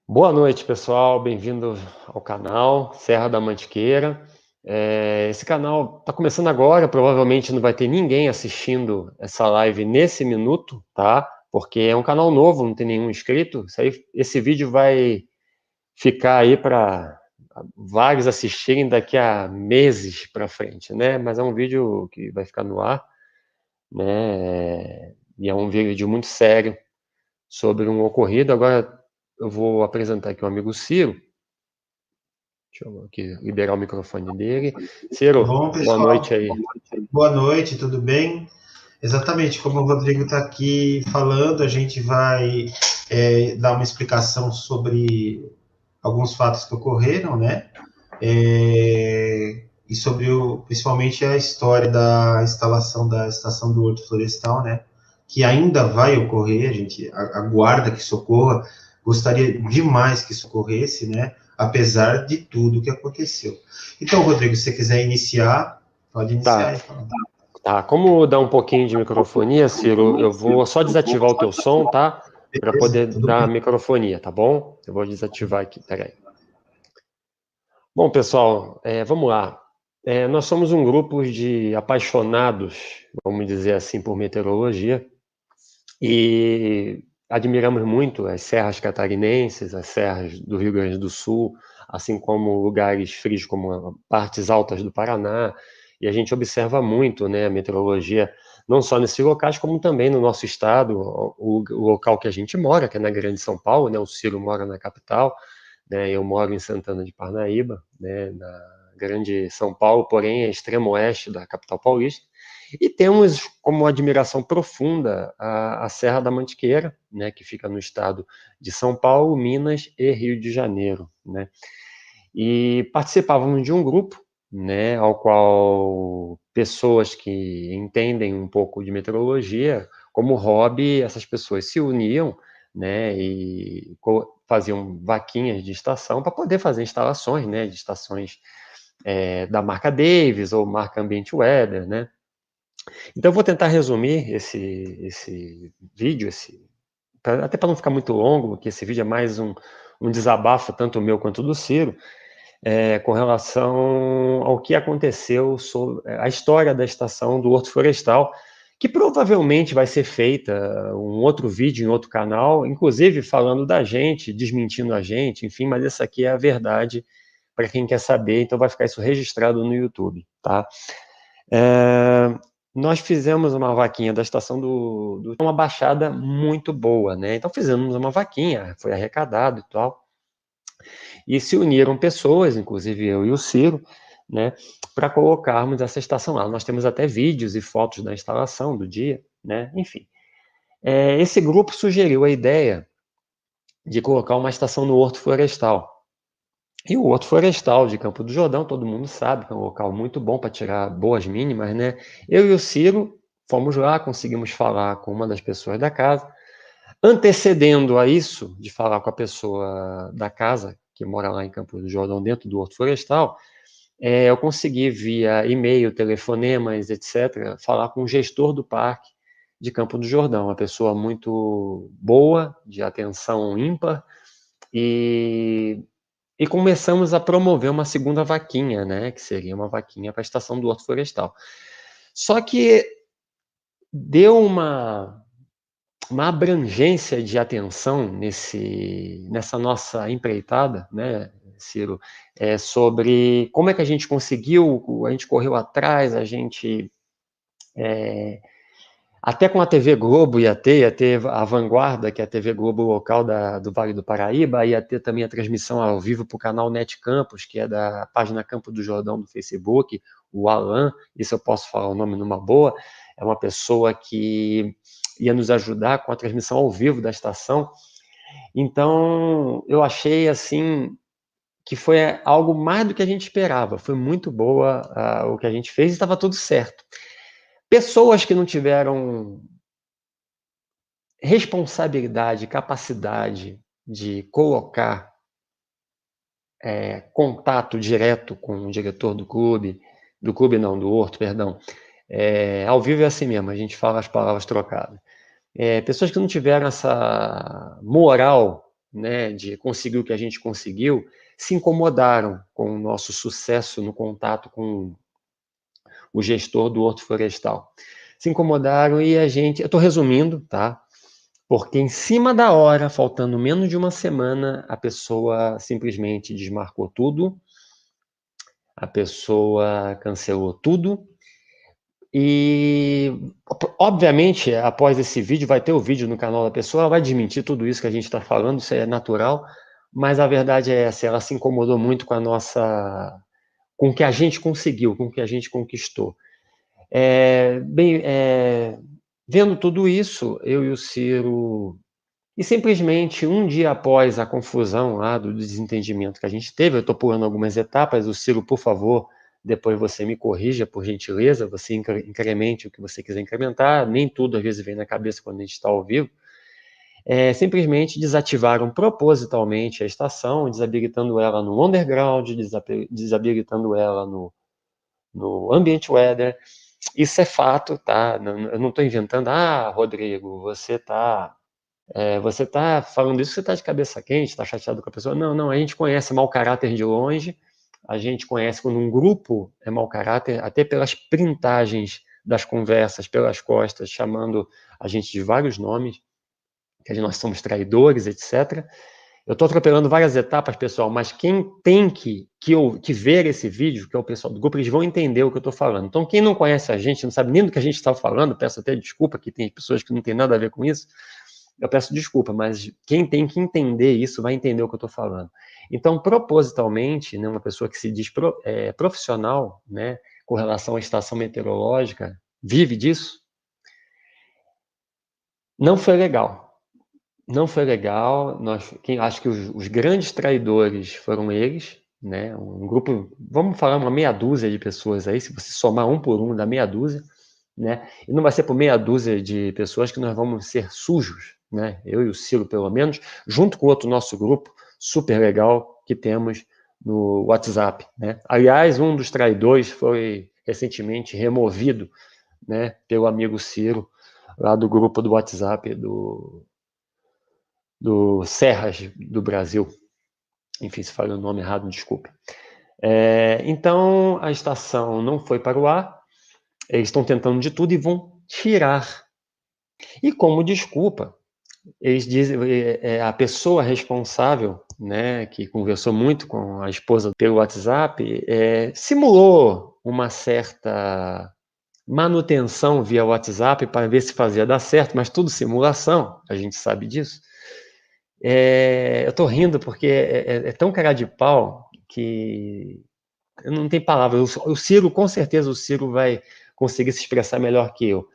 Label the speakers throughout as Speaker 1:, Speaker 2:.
Speaker 1: Boa noite, pessoal. Bem-vindo ao canal Serra da Mantiqueira. Esse canal está começando agora, provavelmente não vai ter ninguém assistindo essa live nesse minuto, tá? Porque é um canal novo, não tem nenhum inscrito. Esse vídeo vai ficar aí para vários assistirem daqui a meses para frente, né? Mas é um vídeo que vai ficar no ar, né? E é um vídeo muito sério sobre um ocorrido. Agora eu vou apresentar aqui o amigo Ciro. Deixa eu aqui liberar o microfone dele. Ciro,
Speaker 2: Bom,
Speaker 1: boa
Speaker 2: pessoal,
Speaker 1: noite aí.
Speaker 2: boa noite, tudo bem? Exatamente, como o Rodrigo está aqui falando, a gente vai dar uma explicação sobre alguns fatos que ocorreram, né? E sobre principalmente a história da instalação da estação do Horto Florestal, né? Que ainda vai ocorrer, a gente aguarda que isso ocorra, gostaria demais que isso ocorresse, né? Apesar de tudo que aconteceu. Então, Rodrigo, se você quiser iniciar, pode iniciar
Speaker 1: Tá,
Speaker 2: aí falando.
Speaker 1: tá. Como dá um pouquinho de microfonia, Ciro, eu vou só desativar o teu som, tá? Para
Speaker 2: Beleza,
Speaker 1: poder
Speaker 2: tudo
Speaker 1: dar
Speaker 2: bem.
Speaker 1: microfonia, tá bom? Eu vou desativar aqui, peraí. Bom, pessoal, vamos lá. Nós somos um grupo de apaixonados, vamos dizer assim, por meteorologia e admiramos muito as serras catarinenses, as serras do Rio Grande do Sul, assim como lugares frios como partes altas do Paraná, e a gente observa muito, né, a meteorologia, não só nesses locais, como também no nosso estado, o local que a gente mora, que é na Grande São Paulo, né, o Ciro mora na capital, né, eu moro em Santana de Parnaíba, né, na Grande São Paulo, porém é extremo oeste da capital paulista, e temos como admiração profunda a Serra da Mantiqueira, né, que fica no estado de São Paulo, Minas e Rio de Janeiro, né? E participávamos de um grupo, né, ao qual pessoas que entendem um pouco de meteorologia, como hobby, essas pessoas se uniam, né, e faziam vaquinhas de estação para poder fazer instalações, né, de estações da marca Davis ou marca Ambient Weather, né? Então, eu vou tentar resumir esse vídeo, até para não ficar muito longo, porque esse vídeo é mais um desabafo, tanto meu quanto do Ciro, com relação ao que aconteceu, sobre a história da estação do Horto Florestal, que provavelmente vai ser feita um outro vídeo em outro canal, inclusive falando da gente, desmentindo a gente, enfim, mas essa aqui é a verdade para quem quer saber, então vai ficar isso registrado no YouTube, tá? É, nós fizemos uma vaquinha da estação uma baixada muito boa, né? Então fizemos uma vaquinha, foi arrecadado e tal. E se uniram pessoas, inclusive eu e o Ciro, né, para colocarmos essa estação lá. Nós temos até vídeos e fotos da instalação do dia, né? Enfim. Esse grupo sugeriu a ideia de colocar uma estação no Horto Florestal. E o Horto Florestal de Campo do Jordão, todo mundo sabe que é um local muito bom para tirar boas mínimas, né? Eu e o Ciro fomos lá, conseguimos falar com uma das pessoas da casa. Antecedendo a isso, de falar com a pessoa da casa, que mora lá em Campo do Jordão, dentro do Horto Florestal, eu consegui, via e-mail, telefonemas, etc., falar com o gestor do parque de Campo do Jordão, uma pessoa muito boa, de atenção ímpar, e começamos a promover uma segunda vaquinha, né, que seria uma vaquinha para a estação do Horto Florestal. Só que deu uma abrangência de atenção nessa nossa empreitada, né, Ciro, sobre como é que a gente conseguiu, a gente correu atrás, a gente até com a TV Globo ia ter a Vanguarda, que é a TV Globo local do Vale do Paraíba, ia ter também a transmissão ao vivo para o canal Net Campos, que é da página Campo do Jordão do Facebook, o Alan, isso eu posso falar o nome numa boa, é uma pessoa que ia nos ajudar com a transmissão ao vivo da estação. Então, eu achei assim que foi algo mais do que a gente esperava. Foi muito boa o que a gente fez e estava tudo certo. Pessoas que não tiveram responsabilidade, capacidade de colocar contato direto com o diretor do clube não, do Horto, perdão. Ao vivo é assim mesmo, a gente fala as palavras trocadas. Pessoas que não tiveram essa moral, né, de conseguir o que a gente conseguiu, se incomodaram com o nosso sucesso no contato com o gestor do Horto Florestal. Se incomodaram e a gente... Eu estou resumindo, tá? Porque em cima da hora, faltando menos de uma semana, a pessoa simplesmente desmarcou tudo, a pessoa cancelou tudo, e, obviamente, após esse vídeo, vai ter o vídeo no canal da pessoa, ela vai desmentir tudo isso que a gente está falando, isso é natural, mas a verdade é essa, ela se incomodou muito com a nossa... com o que a gente conseguiu, com o que a gente conquistou. Vendo tudo isso, eu e o Ciro... E simplesmente, um dia após a confusão lá do desentendimento que a gente teve, eu estou pulando algumas etapas, o Ciro, por favor, depois você me corrija, por gentileza, você incremente o que você quiser incrementar, nem tudo às vezes vem na cabeça quando a gente está ao vivo. Simplesmente desativaram propositalmente a estação, desabilitando ela no underground, desabilitando ela no ambient weather. Isso é fato, tá? Eu não estou inventando. Ah, Rodrigo, você está falando isso, você está de cabeça quente, está chateado com a pessoa. Não, não, a gente conhece mau caráter de longe, a gente conhece quando um grupo é mau caráter, até pelas printagens das conversas, pelas costas, chamando a gente de vários nomes, que nós somos traidores, etc. Eu estou atropelando várias etapas, pessoal, mas quem tem que ver esse vídeo, que é o pessoal do grupo, eles vão entender o que eu estou falando. Então, quem não conhece a gente, não sabe nem do que a gente está falando, peço até desculpa, que tem pessoas que não têm nada a ver com isso, eu peço desculpa, mas quem tem que entender isso vai entender o que eu estou falando. Então, propositalmente, né, uma pessoa que se diz profissional, né, com relação à estação meteorológica, vive disso, não foi legal. Não foi legal. Acho que os grandes traidores foram eles, né? Um grupo, vamos falar uma meia dúzia de pessoas aí, se você somar um por um, dá meia dúzia, né? E não vai ser por meia dúzia de pessoas que nós vamos ser sujos, né? Eu e o Ciro, pelo menos, junto com outro nosso grupo super legal que temos no WhatsApp, né? Aliás, um dos traidores foi recentemente removido, né, pelo amigo Ciro, lá do grupo do WhatsApp do Serras do Brasil. Enfim, se falei o nome errado, desculpe. Então, a estação não foi para o ar, eles estão tentando de tudo e vão tirar. E como desculpa, eles dizem, a pessoa responsável, né, que conversou muito com a esposa pelo WhatsApp, simulou uma certa manutenção via WhatsApp para ver se fazia dar certo, mas tudo simulação, a gente sabe disso. Eu estou rindo porque é tão cara de pau que eu não tenho palavras. O Ciro, com certeza, o Ciro vai conseguir se expressar melhor que eu.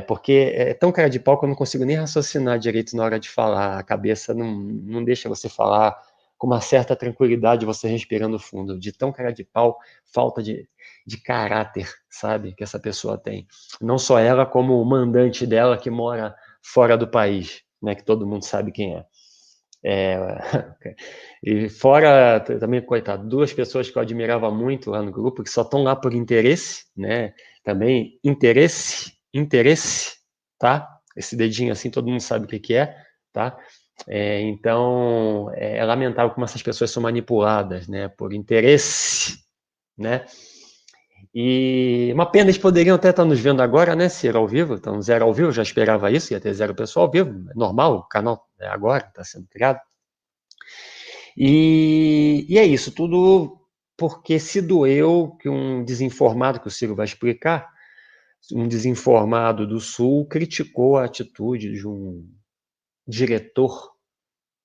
Speaker 1: Porque é tão cara de pau que eu não consigo nem raciocinar direito na hora de falar. A cabeça não deixa você falar com uma certa tranquilidade, você respirando fundo. De tão cara de pau, falta de caráter, sabe, que essa pessoa tem. Não só ela, como o mandante dela que mora fora do país, né, que todo mundo sabe quem é. E fora, também, coitado, duas pessoas que eu admirava muito lá no grupo, que só estão lá por interesse, né? Também interesse, tá? Esse dedinho assim, todo mundo sabe o que é, tá? Então, é lamentável como essas pessoas são manipuladas, né? Por interesse, né? E uma pena, eles poderiam até estar nos vendo agora, né, Ciro, ao vivo, então zero ao vivo, já esperava isso, ia ter zero pessoal ao vivo, é normal, o canal é agora, está sendo criado. E é isso, tudo porque se doeu que um desinformado, que o Ciro vai explicar, um desinformado do Sul criticou a atitude de um diretor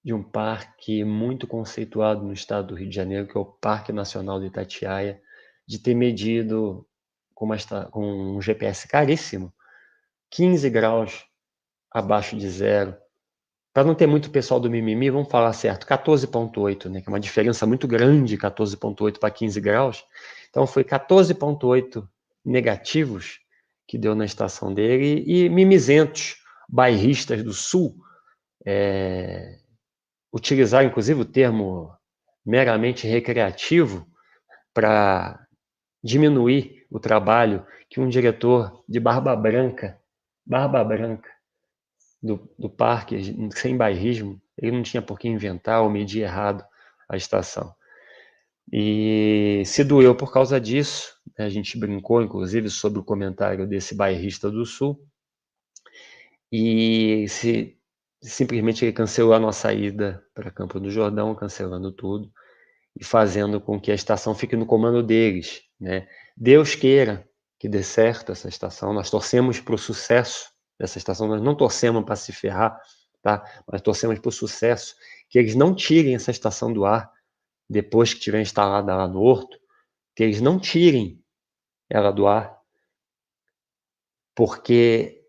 Speaker 1: de um parque muito conceituado no estado do Rio de Janeiro, que é o Parque Nacional de Itatiaia, de ter medido com um GPS caríssimo, 15 graus abaixo de zero. Para não ter muito pessoal do mimimi, vamos falar certo, 14,8, né, que é uma diferença muito grande, 14,8 para 15 graus. Então, foi 14,8 negativos que deu na estação dele, e mimizentos, bairristas do Sul, utilizaram, inclusive, o termo meramente recreativo para diminuir o trabalho que um diretor de Barba Branca, do parque, sem bairrismo, ele não tinha por que inventar ou medir errado a estação. E se doeu por causa disso, a gente brincou, inclusive, sobre o comentário desse bairrista do Sul, e simplesmente ele cancelou a nossa ida para Campo do Jordão, cancelando tudo, e fazendo com que a estação fique no comando deles, né? Deus queira que dê certo essa estação, nós torcemos para o sucesso dessa estação, nós não torcemos para se ferrar, tá? Mas torcemos para o sucesso, que eles não tirem essa estação do ar depois que tiver instalada lá no Horto, que eles não tirem ela do ar, porque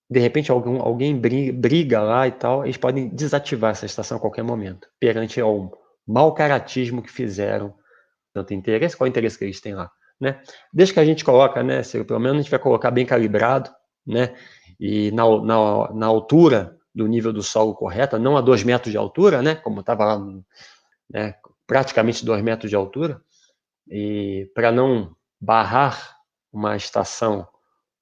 Speaker 1: de repente alguém briga lá e tal, eles podem desativar essa estação a qualquer momento, perante ao mau caratismo que fizeram, tanto interesse, qual o interesse que eles têm lá, né? Desde que a gente coloca, né, Ciro, pelo menos a gente vai colocar bem calibrado, né, e na altura do nível do solo correta, não a 2 metros de altura, né, como estava lá, né, praticamente 2 metros de altura, e para não barrar uma estação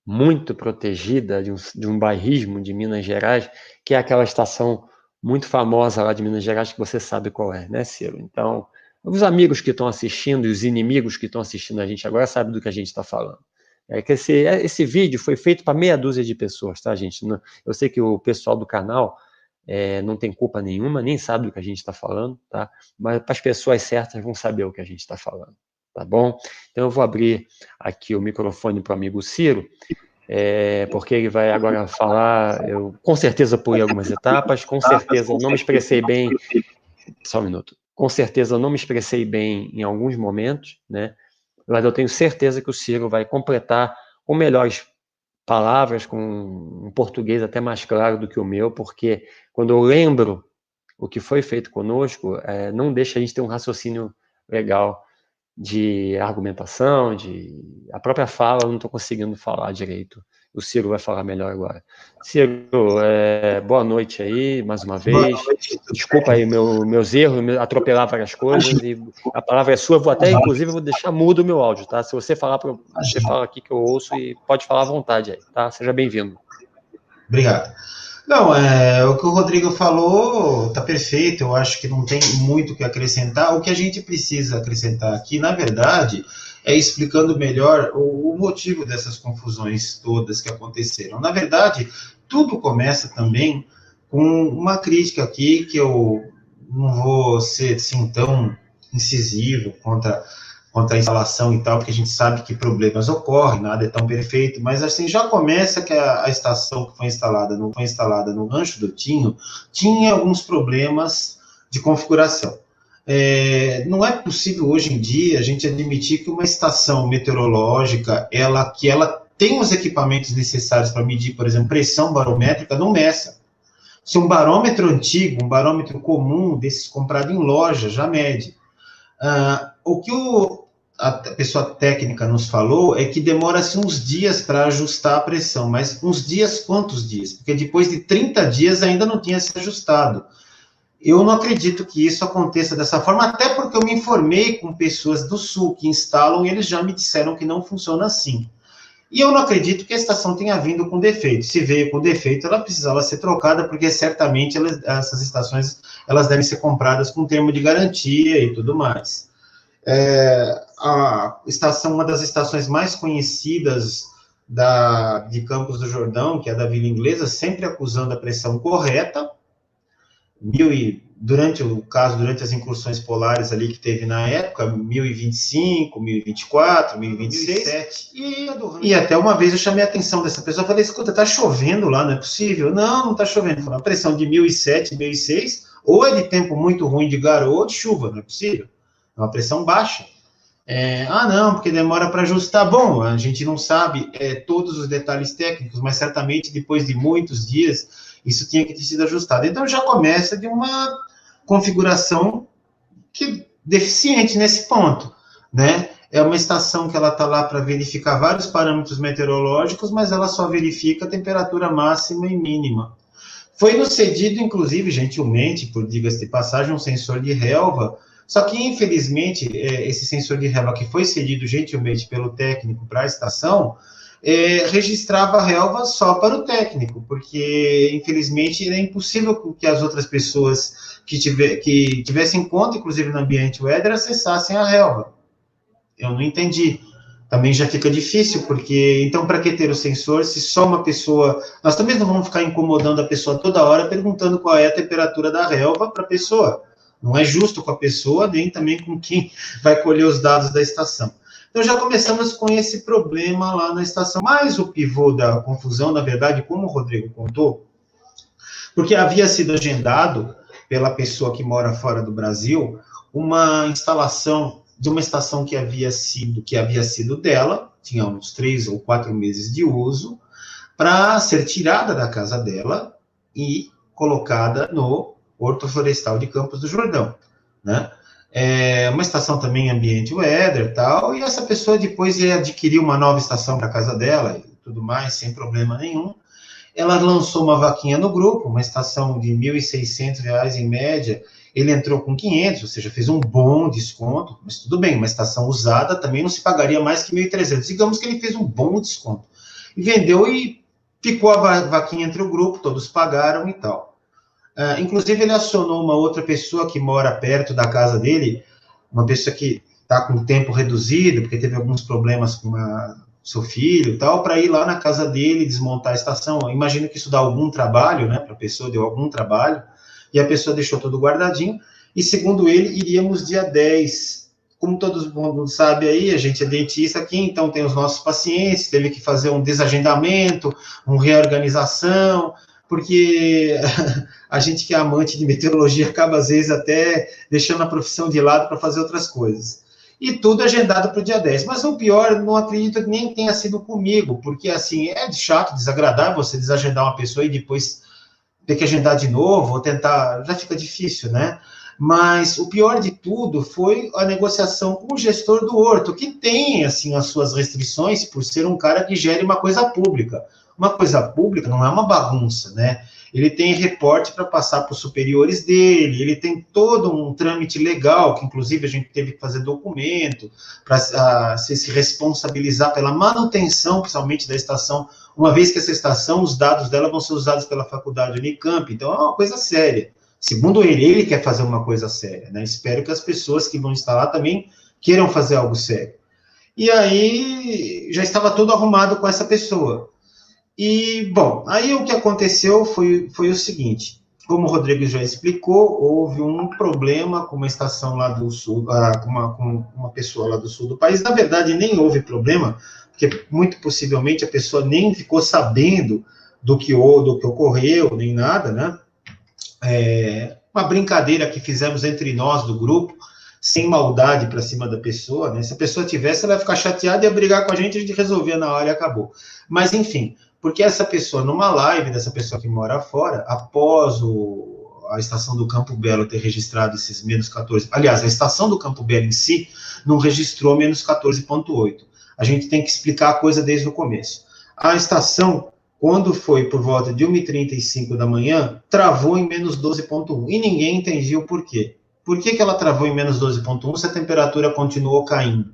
Speaker 1: muito protegida de um bairrismo de Minas Gerais, que é aquela estação muito famosa lá de Minas Gerais, que você sabe qual é, né, Ciro? Então, os amigos que estão assistindo e os inimigos que estão assistindo a gente agora sabem do que a gente está falando. É que esse vídeo foi feito para meia dúzia de pessoas, tá, gente? Eu sei que o pessoal do canal não tem culpa nenhuma, nem sabe do que a gente está falando, tá? Mas para as pessoas certas vão saber o que a gente está falando, tá bom? Então eu vou abrir aqui o microfone para o amigo Ciro, porque ele vai agora falar, eu com certeza pulei algumas etapas, com certeza não me expressei bem, só um minuto, com certeza não me expressei bem em alguns momentos, né? Mas eu tenho certeza que o Ciro vai completar com melhores palavras, com um português até mais claro do que o meu, porque quando eu lembro o que foi feito conosco, não deixa a gente ter um raciocínio legal de argumentação, a própria fala, eu não estou conseguindo falar direito. O Ciro vai falar melhor agora. Ciro, boa noite aí, mais uma vez. Desculpa aí meus erros, atropelar várias coisas, e a palavra é sua. Inclusive, vou deixar mudo o meu áudio, tá? Se você falar, você fala aqui que eu ouço e pode falar à vontade aí, tá? Seja bem-vindo.
Speaker 2: Obrigado. Não, o que o Rodrigo falou está perfeito, eu acho que não tem muito o que acrescentar. O que a gente precisa acrescentar aqui, na verdade, é explicando melhor o motivo dessas confusões todas que aconteceram. Na verdade, tudo começa também com uma crítica aqui, que eu não vou ser assim tão incisivo contra a instalação e tal, porque a gente sabe que problemas ocorrem, nada é tão perfeito, mas assim, já começa que a estação que foi instalada no Rancho do Tinho, tinha alguns problemas de configuração. Não é possível hoje em dia a gente admitir que uma estação meteorológica, ela tem os equipamentos necessários para medir, por exemplo, pressão barométrica, não meça. Se um barômetro antigo, um barômetro comum, desses comprado em loja, já mede. O que a pessoa técnica nos falou é que demora-se uns dias para ajustar a pressão, mas uns dias, quantos dias? Porque depois de 30 dias ainda não tinha se ajustado. Eu não acredito que isso aconteça dessa forma, até porque eu me informei com pessoas do Sul que instalam e eles já me disseram que não funciona assim. E eu não acredito que a estação tenha vindo com defeito. Se veio com defeito, ela precisava ser trocada, porque certamente essas estações elas devem ser compradas com termo de garantia e tudo mais. A estação, uma das estações mais conhecidas de Campos do Jordão, que é a da Vila Inglesa, sempre acusando a pressão correta, durante as incursões polares ali que teve na época, 1025, 1024, 1026, e até uma vez eu chamei a atenção dessa pessoa, falei, escuta, tá chovendo lá, não é possível? Não tá chovendo, a pressão de 1007, 1006, ou é de tempo muito ruim de garoa ou de chuva, não é possível, é uma pressão baixa. Não, porque demora para ajustar. Bom, a gente não sabe todos os detalhes técnicos, mas certamente depois de muitos dias isso tinha que ter sido ajustado. Então já começa de uma configuração deficiente nesse ponto, né? É uma estação que ela está lá para verificar vários parâmetros meteorológicos, mas ela só verifica a temperatura máxima e mínima. Foi nos cedido, inclusive, gentilmente, por diga-se de passagem, um sensor de relva. Só que, infelizmente, esse sensor de relva que foi cedido gentilmente pelo técnico para a estação, registrava a relva só para o técnico, porque, infelizmente, era impossível que as outras pessoas que tivessem conta, inclusive no ambiente weather, acessassem a relva. Eu não entendi. Também já fica difícil, porque, então, para que ter o sensor se só uma pessoa... Nós também não vamos ficar incomodando a pessoa toda hora, perguntando qual é a temperatura da relva para a pessoa. Não é justo com a pessoa, nem também com quem vai colher os dados da estação. Então, já começamos com esse problema lá na estação. Mas o pivô da confusão, na verdade, como o Rodrigo contou, porque havia sido agendado pela pessoa que mora fora do Brasil, uma instalação de uma estação que havia sido dela, tinha uns 3 ou 4 meses de uso, para ser tirada da casa dela e colocada no Horto Florestal de Campos do Jordão, né? Uma estação também em ambiente weather e tal, e essa pessoa depois ia adquirir uma nova estação para a casa dela e tudo mais, sem problema nenhum. Ela lançou uma vaquinha no grupo, uma estação de R$ 1.600 em média, ele entrou com 500, ou seja, fez um bom desconto, mas tudo bem, uma estação usada também não se pagaria mais que 1.300. Digamos que ele fez um bom desconto. E vendeu e ficou a vaquinha entre o grupo, todos pagaram e tal. Inclusive, ele acionou uma outra pessoa que mora perto da casa dele, uma pessoa que está com tempo reduzido, porque teve alguns problemas com seu filho e tal, para ir lá na casa dele, desmontar a estação. Eu imagino que isso dá algum trabalho, né, para a pessoa, deu algum trabalho, e a pessoa deixou tudo guardadinho, e segundo ele, iríamos dia 10. Como todo mundo sabe aí, a gente é dentista aqui, então tem os nossos pacientes, teve que fazer um desagendamento, uma reorganização, porque a gente que é amante de meteorologia acaba, às vezes, até deixando a profissão de lado para fazer outras coisas. E tudo agendado para o dia 10. Mas o pior, não acredito que nem tenha sido comigo, porque, assim, é chato, desagradável você desagendar uma pessoa e depois ter que agendar de novo, ou tentar, já fica difícil, né? Mas o pior de tudo foi a negociação com o gestor do horto, que tem, assim, as suas restrições por ser um cara que gere uma coisa pública. Uma coisa pública não é uma bagunça, né? Ele tem reporte para passar para os superiores dele, ele tem todo um trâmite legal, que inclusive a gente teve que fazer documento, para se responsabilizar pela manutenção, principalmente da estação, uma vez que essa estação, os dados dela vão ser usados pela faculdade Unicamp, então é uma coisa séria. Segundo ele quer fazer uma coisa séria, né? Espero que as pessoas que vão instalar também queiram fazer algo sério. E aí, já estava tudo arrumado com essa pessoa. E, bom, aí o que aconteceu foi o seguinte, como o Rodrigo já explicou, houve um problema com uma estação lá do sul, com uma pessoa lá do sul do país. Na verdade, nem houve problema, porque muito possivelmente a pessoa nem ficou sabendo do que ocorreu, nem nada, né? Uma brincadeira que fizemos entre nós do grupo, sem maldade para cima da pessoa, né? Se a pessoa tivesse, ela ia ficar chateada e ia brigar com a gente resolvia na hora e acabou. Mas, enfim, porque essa pessoa, numa live dessa pessoa que mora fora, após a estação do Campo Belo ter registrado esses menos 14, aliás, a estação do Campo Belo em si não registrou menos 14,8. A gente tem que explicar a coisa desde o começo. A estação, quando foi por volta de 1h35 da manhã, travou em menos 12,1, e ninguém entendia o porquê. Por que ela travou em menos 12,1 se a temperatura continuou caindo?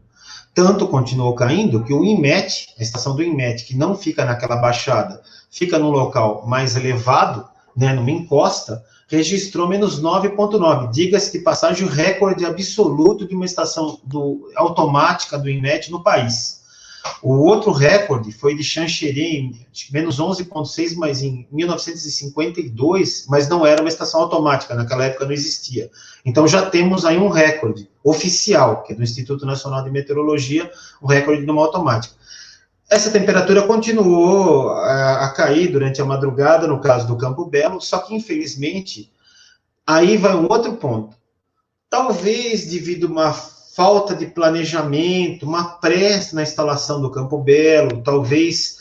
Speaker 2: Tanto continuou caindo que o INMET, a estação do INMET, que não fica naquela baixada, fica num local mais elevado, né, numa encosta, registrou menos 9,9. Diga-se de passagem, o recorde absoluto de uma estação automática do INMET no país. O outro recorde foi de Xanxerê, menos 11,6, mas em 1952, mas não era uma estação automática, naquela época não existia. Então já temos aí um recorde oficial, que é do Instituto Nacional de Meteorologia, o recorde de uma automática. Essa temperatura continuou a cair durante a madrugada, no caso do Campo Belo, só que infelizmente, aí vai um outro ponto. Talvez devido a uma falta de planejamento, uma pressa na instalação do Campo Belo, talvez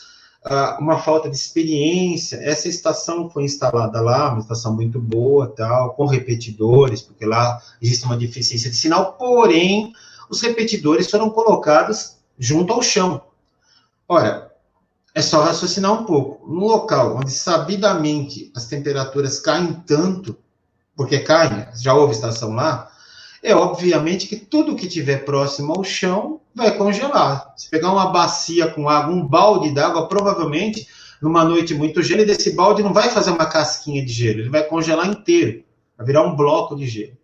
Speaker 2: uma falta de experiência. Essa estação foi instalada lá, uma estação muito boa, tal, com repetidores, porque lá existe uma deficiência de sinal, porém, os repetidores foram colocados junto ao chão. Ora, é só raciocinar um pouco. No local onde sabidamente as temperaturas caem tanto, porque caem, já houve estação lá, É obviamente que tudo que estiver próximo ao chão vai congelar. Se pegar uma bacia com água, um balde d'água, provavelmente, numa noite muito gélida, esse balde não vai fazer uma casquinha de gelo, ele vai congelar inteiro, vai virar um bloco de gelo.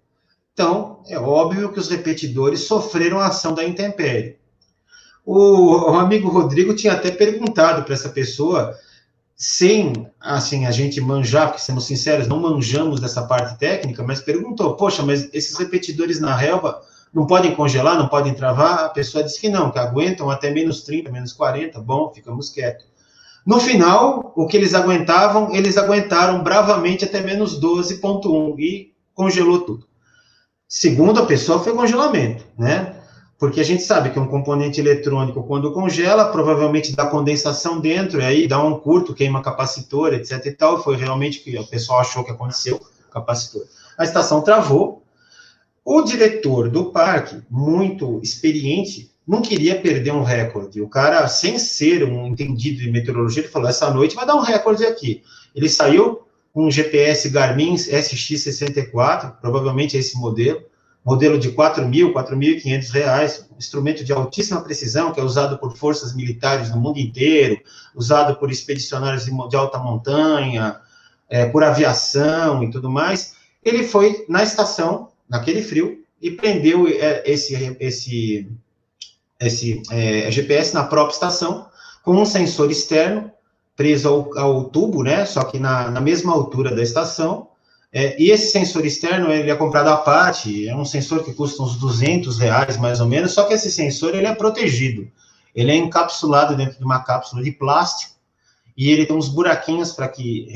Speaker 2: Então, é óbvio que os repetidores sofreram a ação da intempérie. O amigo Rodrigo tinha até perguntado para essa pessoa, sem, assim, a gente manjar, porque, sendo sinceros, não manjamos dessa parte técnica, mas perguntou, poxa, mas esses repetidores na relva não podem congelar, não podem travar? A pessoa disse que não, que aguentam até menos 30, menos 40, bom, ficamos quietos. No final, o que eles aguentaram bravamente até menos 12,1 e congelou tudo. Segundo a pessoa, foi congelamento, né? Porque a gente sabe que um componente eletrônico, quando congela, provavelmente dá condensação dentro, e aí dá um curto, queima capacitor, etc e tal, foi realmente o que o pessoal achou que aconteceu, capacitor. A estação travou, o diretor do parque, muito experiente, não queria perder um recorde. O cara, sem ser um entendido de meteorologia, ele falou, essa noite vai dar um recorde aqui. Ele saiu com um GPS Garmin SX64, provavelmente é esse modelo de R$ 4.500, instrumento de altíssima precisão, que é usado por forças militares no mundo inteiro, usado por expedicionários de alta montanha, por aviação e tudo mais. Ele foi na estação, naquele frio, e prendeu esse GPS na própria estação, com um sensor externo, preso ao tubo, né, só que na mesma altura da estação, e esse sensor externo, ele é comprado à parte, é um sensor que custa uns R$ 200, mais ou menos, só que esse sensor, ele é protegido, ele é encapsulado dentro de uma cápsula de plástico, e ele tem uns buraquinhos para que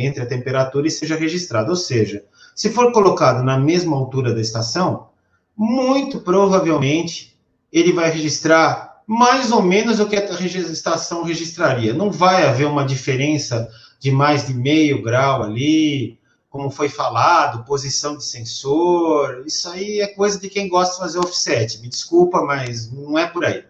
Speaker 2: entre a temperatura e seja registrado, ou seja, se for colocado na mesma altura da estação, muito provavelmente ele vai registrar mais ou menos o que a estação registraria. Não vai haver uma diferença de mais de meio grau ali, como foi falado, posição de sensor, isso aí é coisa de quem gosta de fazer offset. Me desculpa, mas não é por aí.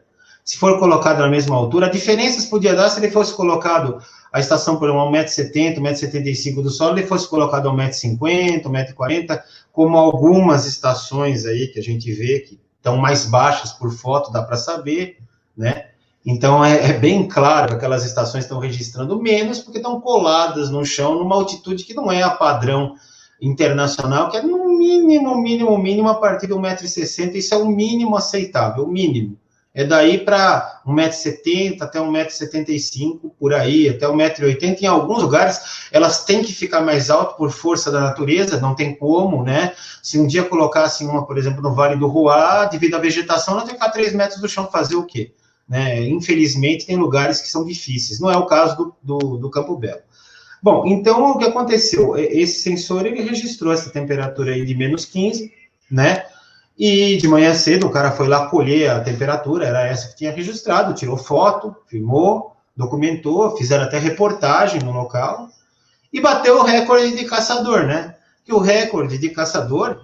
Speaker 2: Se for colocado na mesma altura, a diferença podia dar se ele fosse colocado a estação por 1,70 m, 1,75 m do solo, ele fosse colocado a 1,50 m, 1,40 m, como algumas estações aí que a gente vê que estão mais baixas por foto, dá para saber, né? Então, é bem claro que aquelas estações estão registrando menos porque estão coladas no chão numa altitude que não é a padrão internacional, que é no mínimo, a partir de 1,60 m, isso é o mínimo aceitável, o mínimo. É daí para 1,70 m até 1,75 m, por aí, até 1,80 m. Em alguns lugares, elas têm que ficar mais alto por força da natureza, não tem como, né? Se um dia colocassem uma, por exemplo, no Vale do Ruá, devido à vegetação, ela tem que ficar 3 metros do chão, fazer o quê? Né? Infelizmente, tem lugares que são difíceis. Não é o caso do Campo Belo. Bom, então, o que aconteceu? Esse sensor, ele registrou essa temperatura aí de menos 15, né? E de manhã cedo o cara foi lá colher a temperatura, era essa que tinha registrado, tirou foto, filmou, documentou, fizeram até reportagem no local, e bateu o recorde de caçador, né? Que o recorde de caçador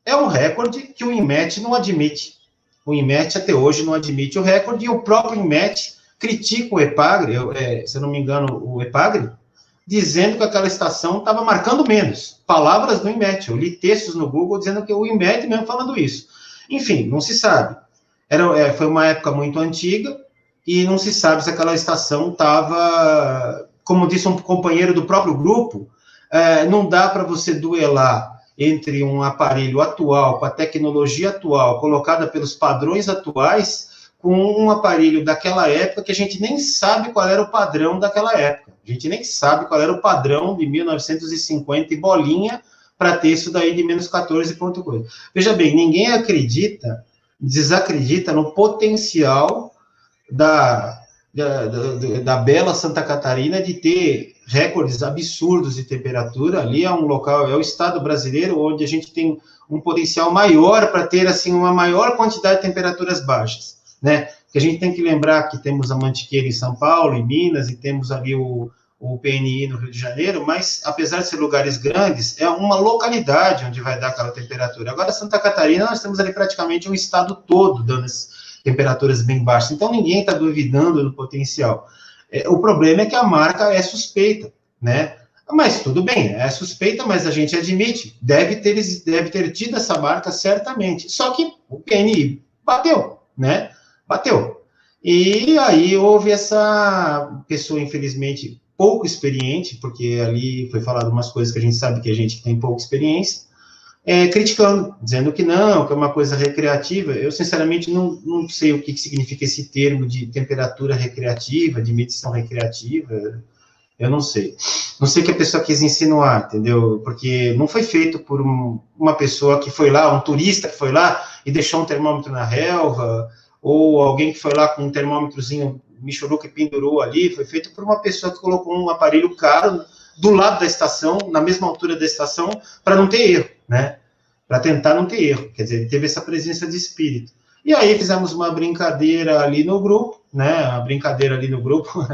Speaker 2: é um recorde que o INMET não admite. O INMET até hoje não admite o recorde, e o próprio INMET critica o EPAGRE, se eu não me engano, o EPAGRE, dizendo que aquela estação estava marcando menos. Palavras do INMET. Eu li textos no Google dizendo que o INMET mesmo falando isso. Enfim, não se sabe. Foi uma época muito antiga e não se sabe se aquela estação estava, como disse um companheiro do próprio grupo, não dá para você duelar entre um aparelho atual, com a tecnologia atual, colocada pelos padrões atuais, com um aparelho daquela época que a gente nem sabe qual era o padrão daquela época. A gente nem sabe qual era o padrão de 1950 e bolinha para ter isso daí de menos 14 ponto coisa. Veja bem, ninguém desacredita no potencial da bela Santa Catarina de ter recordes absurdos de temperatura. Ali é um local, é o estado brasileiro onde a gente tem um potencial maior para ter assim uma maior quantidade de temperaturas baixas, né? Porque a gente tem que lembrar que temos a Mantiqueira em São Paulo, em Minas, e temos ali o PNI no Rio de Janeiro, mas apesar de ser lugares grandes, é uma localidade onde vai dar aquela temperatura. Agora, Santa Catarina, nós temos ali praticamente um estado todo dando temperaturas bem baixas, então ninguém está duvidando do potencial. O problema é que a marca é suspeita, né? Mas tudo bem, é suspeita, mas a gente admite, deve ter tido essa marca certamente. Só que o PNI bateu, né? Bateu. E aí houve essa pessoa, infelizmente, pouco experiente, porque ali foi falado umas coisas que a gente sabe que a gente tem pouca experiência, criticando, dizendo que não, que é uma coisa recreativa. Eu, sinceramente, não sei o que significa esse termo de temperatura recreativa, de medição recreativa. Eu não sei. Não sei o que a pessoa quis insinuar, entendeu? Porque não foi feito por uma pessoa que foi lá, um turista que foi lá e deixou um termômetro na relva, ou alguém que foi lá com um termômetrozinho michuruca e pendurou ali. Foi feito por uma pessoa que colocou um aparelho caro do lado da estação, na mesma altura da estação, para não ter erro, né? Para tentar não ter erro. Quer dizer, teve essa presença de espírito. E aí fizemos uma brincadeira ali no grupo, né? Uma brincadeira ali no grupo,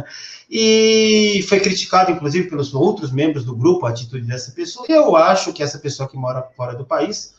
Speaker 2: e foi criticado, inclusive, pelos outros membros do grupo, a atitude dessa pessoa. E eu acho que essa pessoa que mora fora do país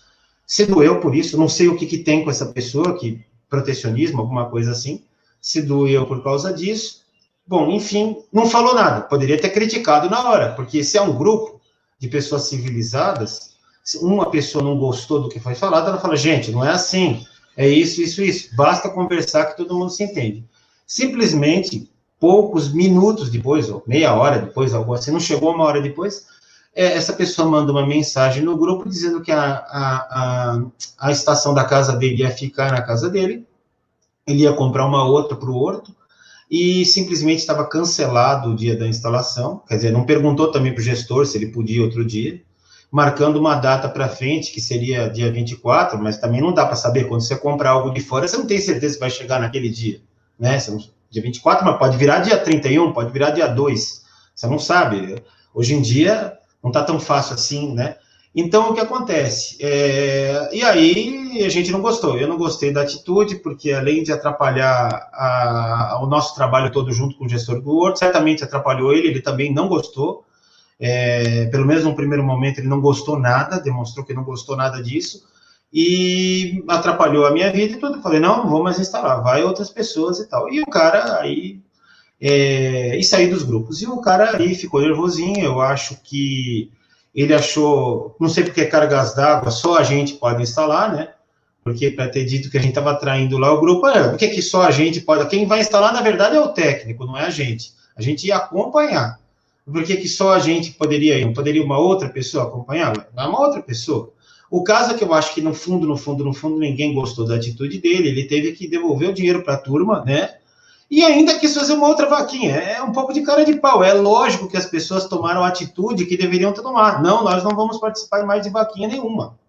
Speaker 2: se doeu por isso. Não sei o que tem com essa pessoa, que protecionismo, alguma coisa assim, se doeu por causa disso. Bom, enfim, não falou nada. Poderia ter criticado na hora, porque se é um grupo de pessoas civilizadas, se uma pessoa não gostou do que foi falado, ela fala, gente, não é assim, é isso, isso, isso. Basta conversar que todo mundo se entende. Simplesmente, poucos minutos depois, ou meia hora depois, algo assim, não chegou uma hora depois, essa pessoa manda uma mensagem no grupo dizendo que a estação da casa dele ia ficar na casa dele, ele ia comprar uma outra para o Horto, e simplesmente estava cancelado o dia da instalação, quer dizer, não perguntou também para o gestor se ele podia outro dia, marcando uma data para frente, que seria dia 24, mas também não dá para saber, quando você compra algo de fora, você não tem certeza que vai chegar naquele dia, né? Dia 24, mas pode virar dia 31, pode virar dia 2, você não sabe. Hoje em dia, não está tão fácil assim, né? Então, o que acontece? E aí, a gente não gostou. Eu não gostei da atitude, porque além de atrapalhar o nosso trabalho todo junto com o gestor do Horto, certamente atrapalhou ele também não gostou. Pelo menos no primeiro momento, ele não gostou nada, demonstrou que não gostou nada disso, e atrapalhou a minha vida e tudo. Eu falei, não vou mais instalar, vai outras pessoas e tal. E o cara aí... e saí dos grupos. E o cara aí ficou nervosinho, eu acho que ele achou, não sei porque cargas d'água só a gente pode instalar, né? Porque para ter dito que a gente estava traindo lá o grupo, por que só a gente pode? Quem vai instalar, na verdade, é o técnico, não é a gente. A gente ia acompanhar. Por que só a gente poderia ir? Não poderia uma outra pessoa acompanhar? Não é uma outra pessoa. O caso é que eu acho que no fundo, ninguém gostou da atitude dele, ele teve que devolver o dinheiro para a turma, né? E ainda quis fazer uma outra vaquinha. É um pouco de cara de pau. É lógico que as pessoas tomaram a atitude que deveriam tomar. Não, nós não vamos participar mais de vaquinha nenhuma.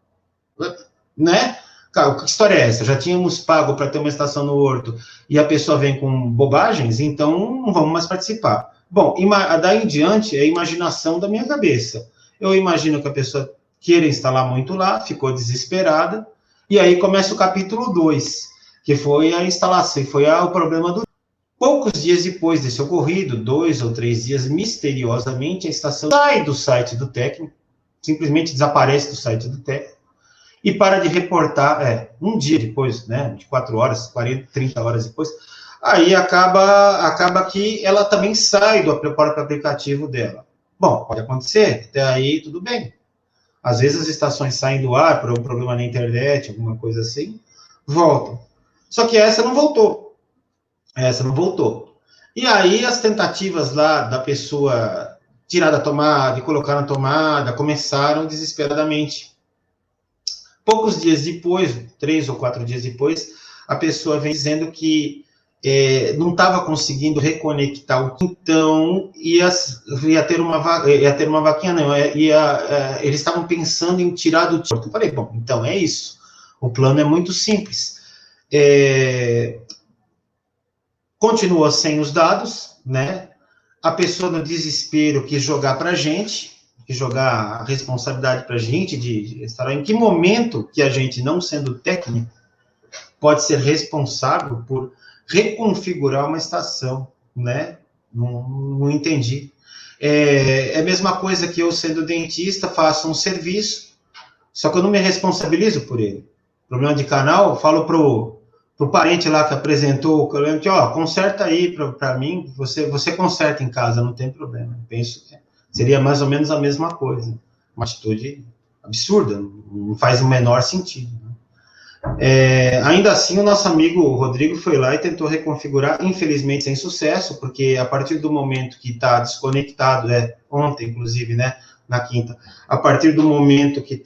Speaker 2: Né? Cara, que história é essa? Já tínhamos pago para ter uma estação no Horto e a pessoa vem com bobagens, então não vamos mais participar. Bom, daí em diante é a imaginação da minha cabeça. Eu imagino que a pessoa queira instalar muito lá, ficou desesperada, e aí começa o capítulo 2, que foi a instalação, foi o problema do... Poucos dias depois desse ocorrido, 2 ou 3 dias, misteriosamente, a estação sai do site do técnico, simplesmente desaparece do site do técnico, e para de reportar, um dia depois, né, 24 horas, 40, 30 horas depois, aí acaba que ela também sai do próprio aplicativo dela. Bom, pode acontecer, até aí tudo bem. Às vezes as estações saem do ar por um problema na internet, alguma coisa assim, voltam. Só que essa não voltou. E aí as tentativas lá da pessoa tirar da tomada e colocar na tomada começaram desesperadamente. Poucos dias depois, 3 ou 4 dias depois, a pessoa vem dizendo que não estava conseguindo reconectar o... Então, ia ter uma vaquinha, não, eles estavam pensando em tirar do... Eu falei, bom, então é isso. O plano é muito simples. Continua sem os dados, né? A pessoa no desespero quis jogar para a gente, quis jogar a responsabilidade para a gente de estar em que momento que a gente, não sendo técnico, pode ser responsável por reconfigurar uma estação, né? Não entendi. É a mesma coisa que eu, sendo dentista, faço um serviço, só que eu não me responsabilizo por ele. Problema de canal, falo pro parente lá que apresentou o cliente, conserta aí para mim, você conserta em casa, não tem problema. Penso que Seria mais ou menos a mesma coisa. Uma atitude absurda, não faz o menor sentido. Ainda assim, o nosso amigo Rodrigo foi lá e tentou reconfigurar, infelizmente sem sucesso, porque a partir do momento que está desconectado, ontem, inclusive, né, na quinta, a partir do momento que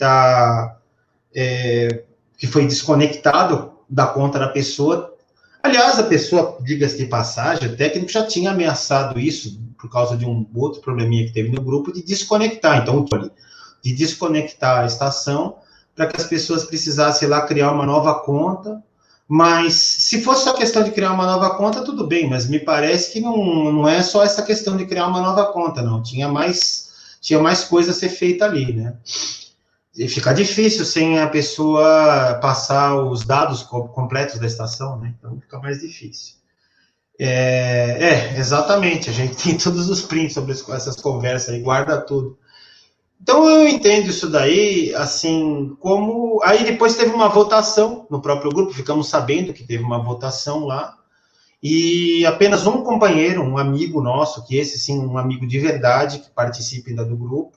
Speaker 2: que foi desconectado da conta da pessoa, aliás, a pessoa, diga-se de passagem, o técnico já tinha ameaçado isso, por causa de um outro probleminha que teve no grupo, de desconectar, então, de desconectar a estação, para que as pessoas precisassem lá criar uma nova conta, mas se fosse só questão de criar uma nova conta, tudo bem, mas me parece que não é só essa questão de criar uma nova conta, não, tinha mais coisa a ser feita ali, né? E fica difícil sem a pessoa passar os dados completos da estação, né? Então fica mais difícil. Exatamente, a gente tem todos os prints sobre essas conversas aí, guarda tudo. Então eu entendo isso daí, assim, como... Aí depois teve uma votação no próprio grupo, ficamos sabendo que teve uma votação lá, e apenas um companheiro, um amigo nosso, que esse sim, um amigo de verdade, que participa ainda do grupo,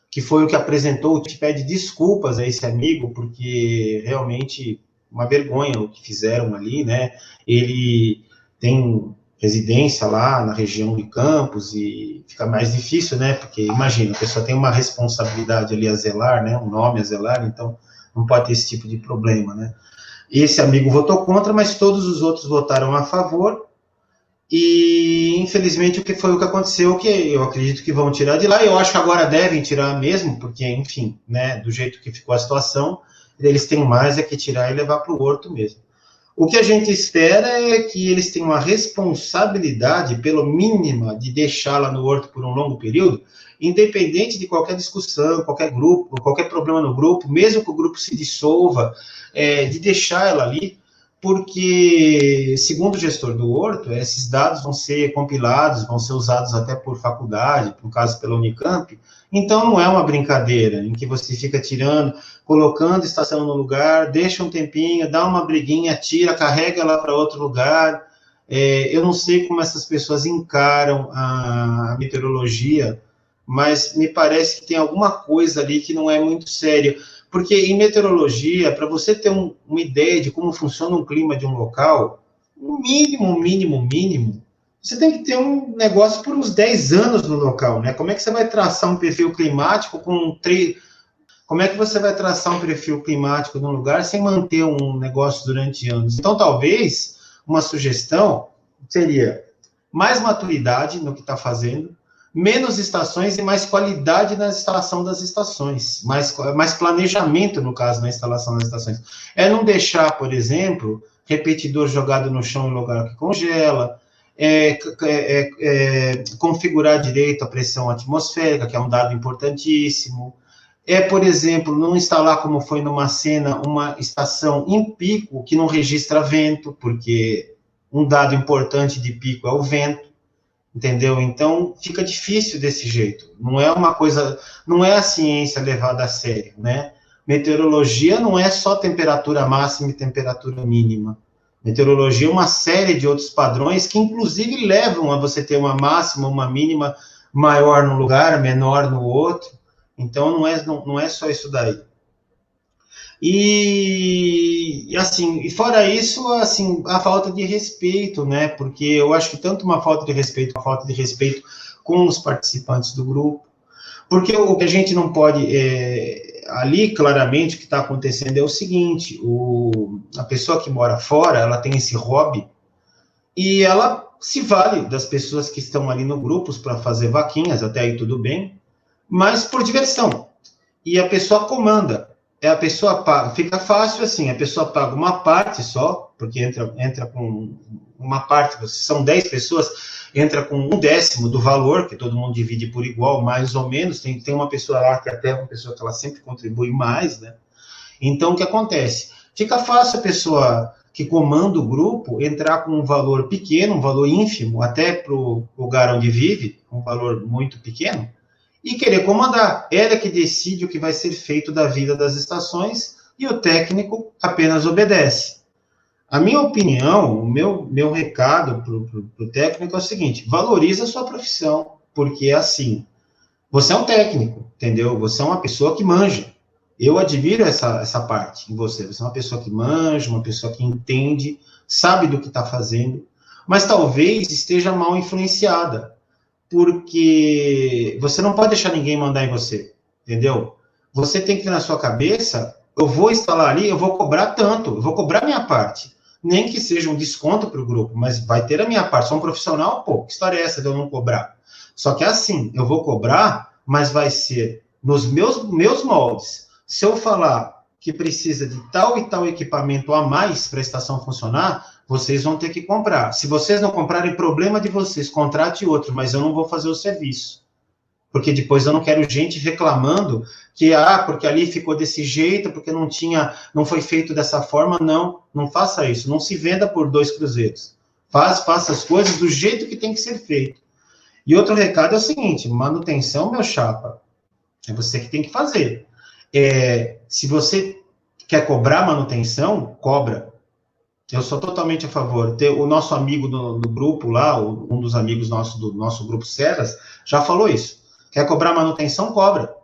Speaker 2: que foi o que apresentou, te pede desculpas a esse amigo, porque realmente uma vergonha o que fizeram ali, né? Ele tem residência lá na região de Campos e fica mais difícil, né? Porque imagina, a pessoa tem uma responsabilidade ali a zelar, né? Um nome a zelar, então não pode ter esse tipo de problema, né? Esse amigo votou contra, mas todos os outros votaram a favor. E, infelizmente, o que aconteceu, que eu acredito que vão tirar de lá, eu acho que agora devem tirar mesmo, porque, enfim, né, do jeito que ficou a situação, eles têm mais que tirar e levar para o horto mesmo. O que a gente espera é que eles tenham a responsabilidade, pelo mínima, de deixá-la no horto por um longo período, independente de qualquer discussão, qualquer grupo, qualquer problema no grupo, mesmo que o grupo se dissolva, de deixar ela ali, porque, segundo o gestor do horto, esses dados vão ser compilados, vão ser usados até por faculdade, no caso pela Unicamp, então não é uma brincadeira em que você fica tirando, colocando estação no lugar, deixa um tempinho, dá uma briguinha, tira, carrega ela para outro lugar. Eu não sei como essas pessoas encaram a meteorologia, mas me parece que tem alguma coisa ali que não é muito séria. Porque em meteorologia, para você ter uma ideia de como funciona um clima de um local, o mínimo, você tem que ter um negócio por uns 10 anos no local, né? Como é que você vai traçar um perfil climático Como é que você vai traçar um perfil climático num lugar sem manter um negócio durante anos? Então, talvez, uma sugestão seria mais maturidade no que está fazendo, menos estações e mais qualidade na instalação das estações, mais planejamento, no caso, na instalação das estações. Não deixar, por exemplo, repetidor jogado no chão em lugar que congela, configurar direito a pressão atmosférica, que é um dado importantíssimo, por exemplo, não instalar, como foi numa cena, uma estação em pico que não registra vento, porque um dado importante de pico é o vento, entendeu? Então, fica difícil desse jeito. Não é uma coisa, não é a ciência levada a sério, né? Meteorologia não é só temperatura máxima e temperatura mínima. Meteorologia é uma série de outros padrões que, inclusive, levam a você ter uma máxima, uma mínima maior num lugar, menor no outro. Então, não é só isso daí. E assim, e fora isso, assim, a falta de respeito, né? Porque eu acho que tanto uma falta de respeito com os participantes do grupo, porque o que a gente não pode, ali claramente o que está acontecendo é o seguinte, a pessoa que mora fora, ela tem esse hobby, e ela se vale das pessoas que estão ali no grupos para fazer vaquinhas, até aí tudo bem, mas por diversão, e a pessoa comanda, a pessoa paga, fica fácil assim, a pessoa paga uma parte só, porque entra com uma parte, são 10 pessoas, entra com 1/10 do valor, que todo mundo divide por igual, mais ou menos, tem uma pessoa lá, que até uma pessoa que ela sempre contribui mais, né? Então, o que acontece? Fica fácil a pessoa que comanda o grupo entrar com um valor pequeno, um valor ínfimo, até para o lugar onde vive, um valor muito pequeno, e querer comandar. Ela que decide o que vai ser feito da vida das estações e o técnico apenas obedece. A minha opinião, o meu recado para o técnico é o seguinte: valoriza a sua profissão, porque é assim, Você é um técnico, entendeu? Você é uma pessoa que manja. Eu admiro essa parte em você. Você é uma pessoa que manja, uma pessoa que entende, sabe do que está fazendo, mas talvez esteja mal influenciada, porque você não pode deixar ninguém mandar em você, entendeu? Você tem que ter na sua cabeça, eu vou instalar ali, eu vou cobrar tanto, eu vou cobrar a minha parte. Nem que seja um desconto para o grupo, mas vai ter a minha parte. Sou um profissional, pô, que história é essa de eu não cobrar? Só que assim, eu vou cobrar, mas vai ser nos meus moldes. Se eu falar que precisa de tal e tal equipamento a mais para a estação funcionar, vocês vão ter que comprar. Se vocês não comprarem, problema de vocês, contrate outro, mas eu não vou fazer o serviço. Porque depois eu não quero gente reclamando que, porque ali ficou desse jeito, porque não foi feito dessa forma. Não, não faça isso. Não se venda por 2 cruzeiros. Faça as coisas do jeito que tem que ser feito. E outro recado é o seguinte, manutenção, meu chapa, é você que tem que fazer. Se você quer cobrar manutenção, cobra. Eu sou totalmente a favor. O nosso amigo do grupo lá, um dos amigos do nosso grupo Serras, já falou isso. Quer cobrar manutenção, cobra.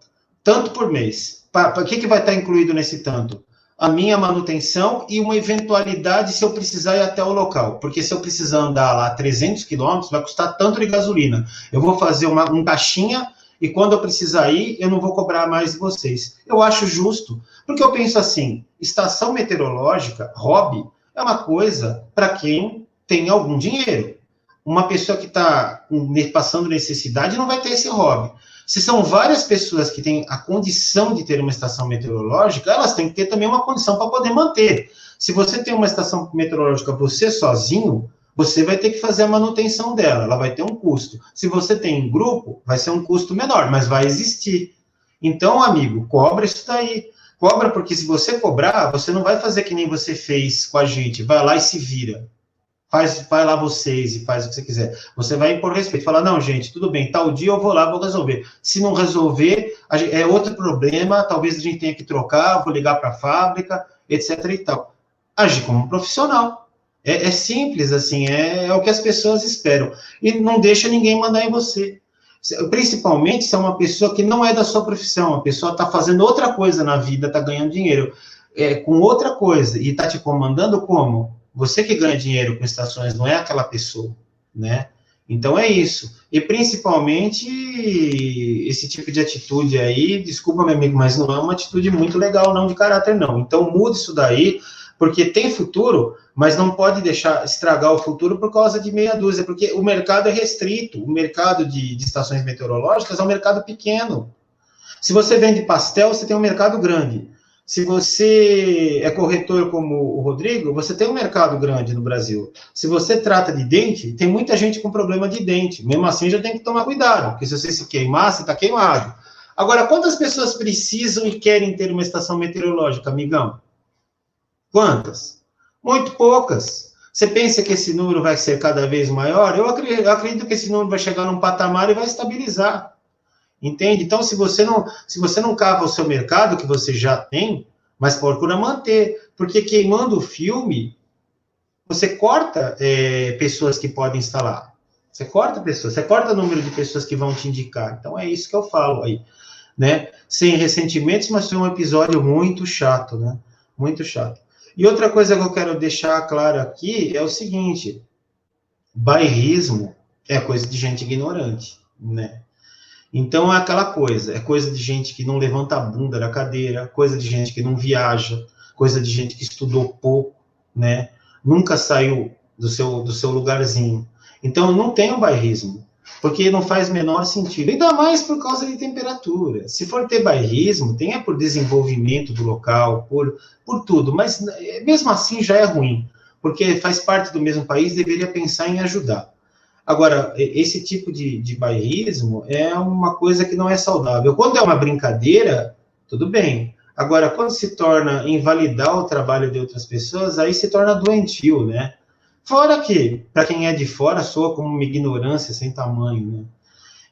Speaker 2: Tanto por mês. O que vai estar incluído nesse tanto? A minha manutenção e uma eventualidade se eu precisar ir até o local. Porque se eu precisar andar lá 300 quilômetros, vai custar tanto de gasolina. Eu vou fazer um caixinha e quando eu precisar ir, eu não vou cobrar mais de vocês. Eu acho justo. Porque eu penso assim, estação meteorológica, hobby, é uma coisa para quem tem algum dinheiro. Uma pessoa que está passando necessidade não vai ter esse hobby. Se são várias pessoas que têm a condição de ter uma estação meteorológica, elas têm que ter também uma condição para poder manter. Se você tem uma estação meteorológica você sozinho, você vai ter que fazer a manutenção dela, ela vai ter um custo. Se você tem um grupo, vai ser um custo menor, mas vai existir. Então, amigo, cobra isso daí. Cobra, porque se você cobrar, você não vai fazer que nem você fez com a gente, vai lá e se vira. Vai lá vocês e faz o que você quiser. Você vai impor respeito, falar, não, gente, tudo bem, tal dia eu vou lá, vou resolver. Se não resolver, é outro problema, talvez a gente tenha que trocar, vou ligar para a fábrica, etc e tal. Agir como um profissional. É simples, assim, é o que as pessoas esperam. E não deixa ninguém mandar em você. Principalmente se é uma pessoa que não é da sua profissão, a pessoa está fazendo outra coisa na vida, está ganhando dinheiro com outra coisa, e está te comandando como? Você que ganha dinheiro com estações, não é aquela pessoa, né? Então é isso. E principalmente esse tipo de atitude aí, desculpa, meu amigo, mas não é uma atitude muito legal, não, de caráter, não. Então muda isso daí, porque tem futuro, mas não pode deixar estragar o futuro por causa de meia dúzia, porque o mercado é restrito. O mercado de estações meteorológicas é um mercado pequeno. Se você vende pastel, você tem um mercado grande. Se você é corretor como o Rodrigo, você tem um mercado grande no Brasil. Se você trata de dente, tem muita gente com problema de dente. Mesmo assim, já tem que tomar cuidado, porque se você se queimar, você está queimado. Agora, quantas pessoas precisam e querem ter uma estação meteorológica, amigão? Quantas? Muito poucas. Você pensa que esse número vai ser cada vez maior? Eu acredito que esse número vai chegar num patamar e vai estabilizar. Entende? Então, se você não cava o seu mercado, que você já tem, mas procura manter, porque queimando o filme, você corta pessoas que podem instalar. Você corta pessoas, você corta o número de pessoas que vão te indicar. Então, é isso que eu falo aí, né? Sem ressentimentos, mas foi um episódio muito chato, né? Muito chato. E outra coisa que eu quero deixar claro aqui é o seguinte, bairrismo é coisa de gente ignorante, né? Então, é aquela coisa, é coisa de gente que não levanta a bunda da cadeira, coisa de gente que não viaja, coisa de gente que estudou pouco, né? Nunca saiu do seu lugarzinho. Então, não tem um bairrismo, porque não faz menor sentido, ainda mais por causa de temperatura. Se for ter bairrismo, tenha por desenvolvimento do local, por tudo, mas mesmo assim já é ruim, porque faz parte do mesmo país, deveria pensar em ajudar. Agora, esse tipo de bairrismo é uma coisa que não é saudável. Quando é uma brincadeira, tudo bem. Agora, quando se torna invalidar o trabalho de outras pessoas, aí se torna doentio, né? Fora que, para quem é de fora, soa como uma ignorância sem tamanho, né?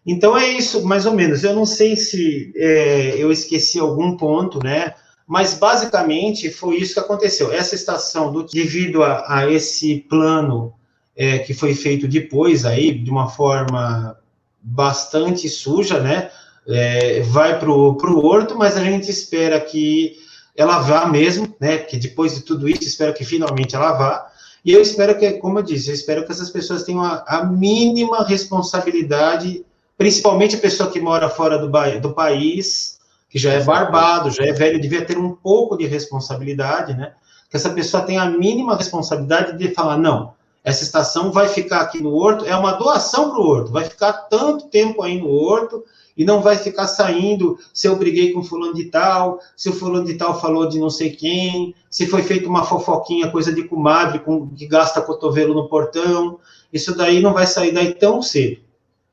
Speaker 2: Então, é isso, mais ou menos. Eu não sei se eu esqueci algum ponto, né? Mas, basicamente, foi isso que aconteceu. Essa estação, devido a esse plano que foi feito depois aí, de uma forma bastante suja, né? vai para o horto, mas a gente espera que ela vá mesmo, né? Que depois de tudo isso, espero que finalmente ela vá. E eu espero que, como eu disse, eu espero que essas pessoas tenham a mínima responsabilidade, principalmente a pessoa que mora fora do país, que já é barbado, já é velho, devia ter um pouco de responsabilidade, né? Que essa pessoa tenha a mínima responsabilidade de falar, não, essa estação vai ficar aqui no horto, é uma doação para o horto, vai ficar tanto tempo aí no horto, e não vai ficar saindo se eu briguei com fulano de tal, se o fulano de tal falou de não sei quem, se foi feita uma fofoquinha, coisa de comadre que gasta cotovelo no portão, isso daí não vai sair daí tão cedo,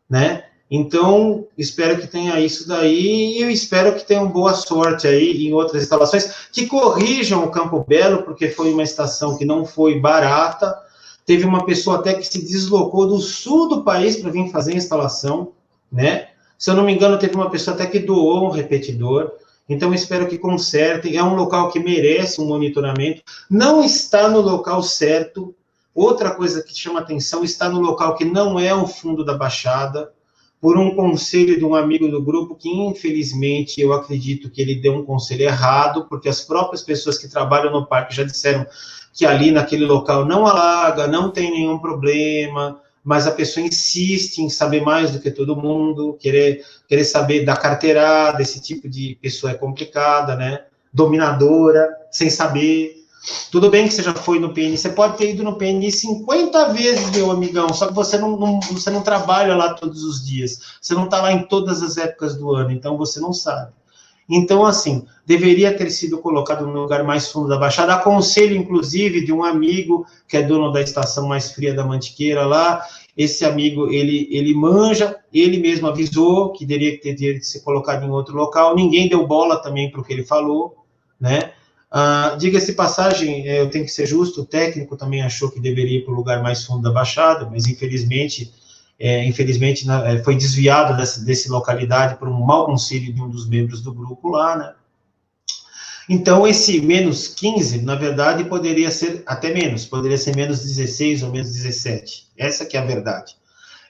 Speaker 2: né? Então, espero que tenha isso daí e eu espero que tenham boa sorte aí em outras instalações, que corrijam o Campo Belo, porque foi uma estação que não foi barata, teve uma pessoa até que se deslocou do sul do país para vir fazer a instalação, né? Se eu não me engano, teve uma pessoa até que doou um repetidor. Então, espero que consertem. É um local que merece um monitoramento. Não está no local certo. Outra coisa que chama atenção, está no local que não é o fundo da Baixada, por um conselho de um amigo do grupo, que infelizmente eu acredito que ele deu um conselho errado, porque as próprias pessoas que trabalham no parque já disseram que ali naquele local não alaga, não tem nenhum problema, mas a pessoa insiste em saber mais do que todo mundo, querer saber da carteirada, esse tipo de pessoa é complicada, né? Dominadora, sem saber. Tudo bem que você já foi no PNI, você pode ter ido no PNI 50 vezes, meu amigão, só que você não trabalha lá todos os dias, você não está lá em todas as épocas do ano, então você não sabe. Então, assim, deveria ter sido colocado no lugar mais fundo da Baixada. Aconselho, inclusive, de um amigo que é dono da estação mais fria da Mantiqueira lá. Esse amigo, ele manja, ele mesmo avisou que teria que ser colocado em outro local. Ninguém deu bola também para o que ele falou, né? Diga-se de passagem, eu tenho que ser justo, o técnico também achou que deveria ir para o lugar mais fundo da Baixada, mas infelizmente foi desviado dessa localidade por um mau conselho de um dos membros do grupo lá, né? Então, esse menos 15, na verdade, poderia ser até menos, poderia ser menos 16 ou menos 17. Essa que é a verdade.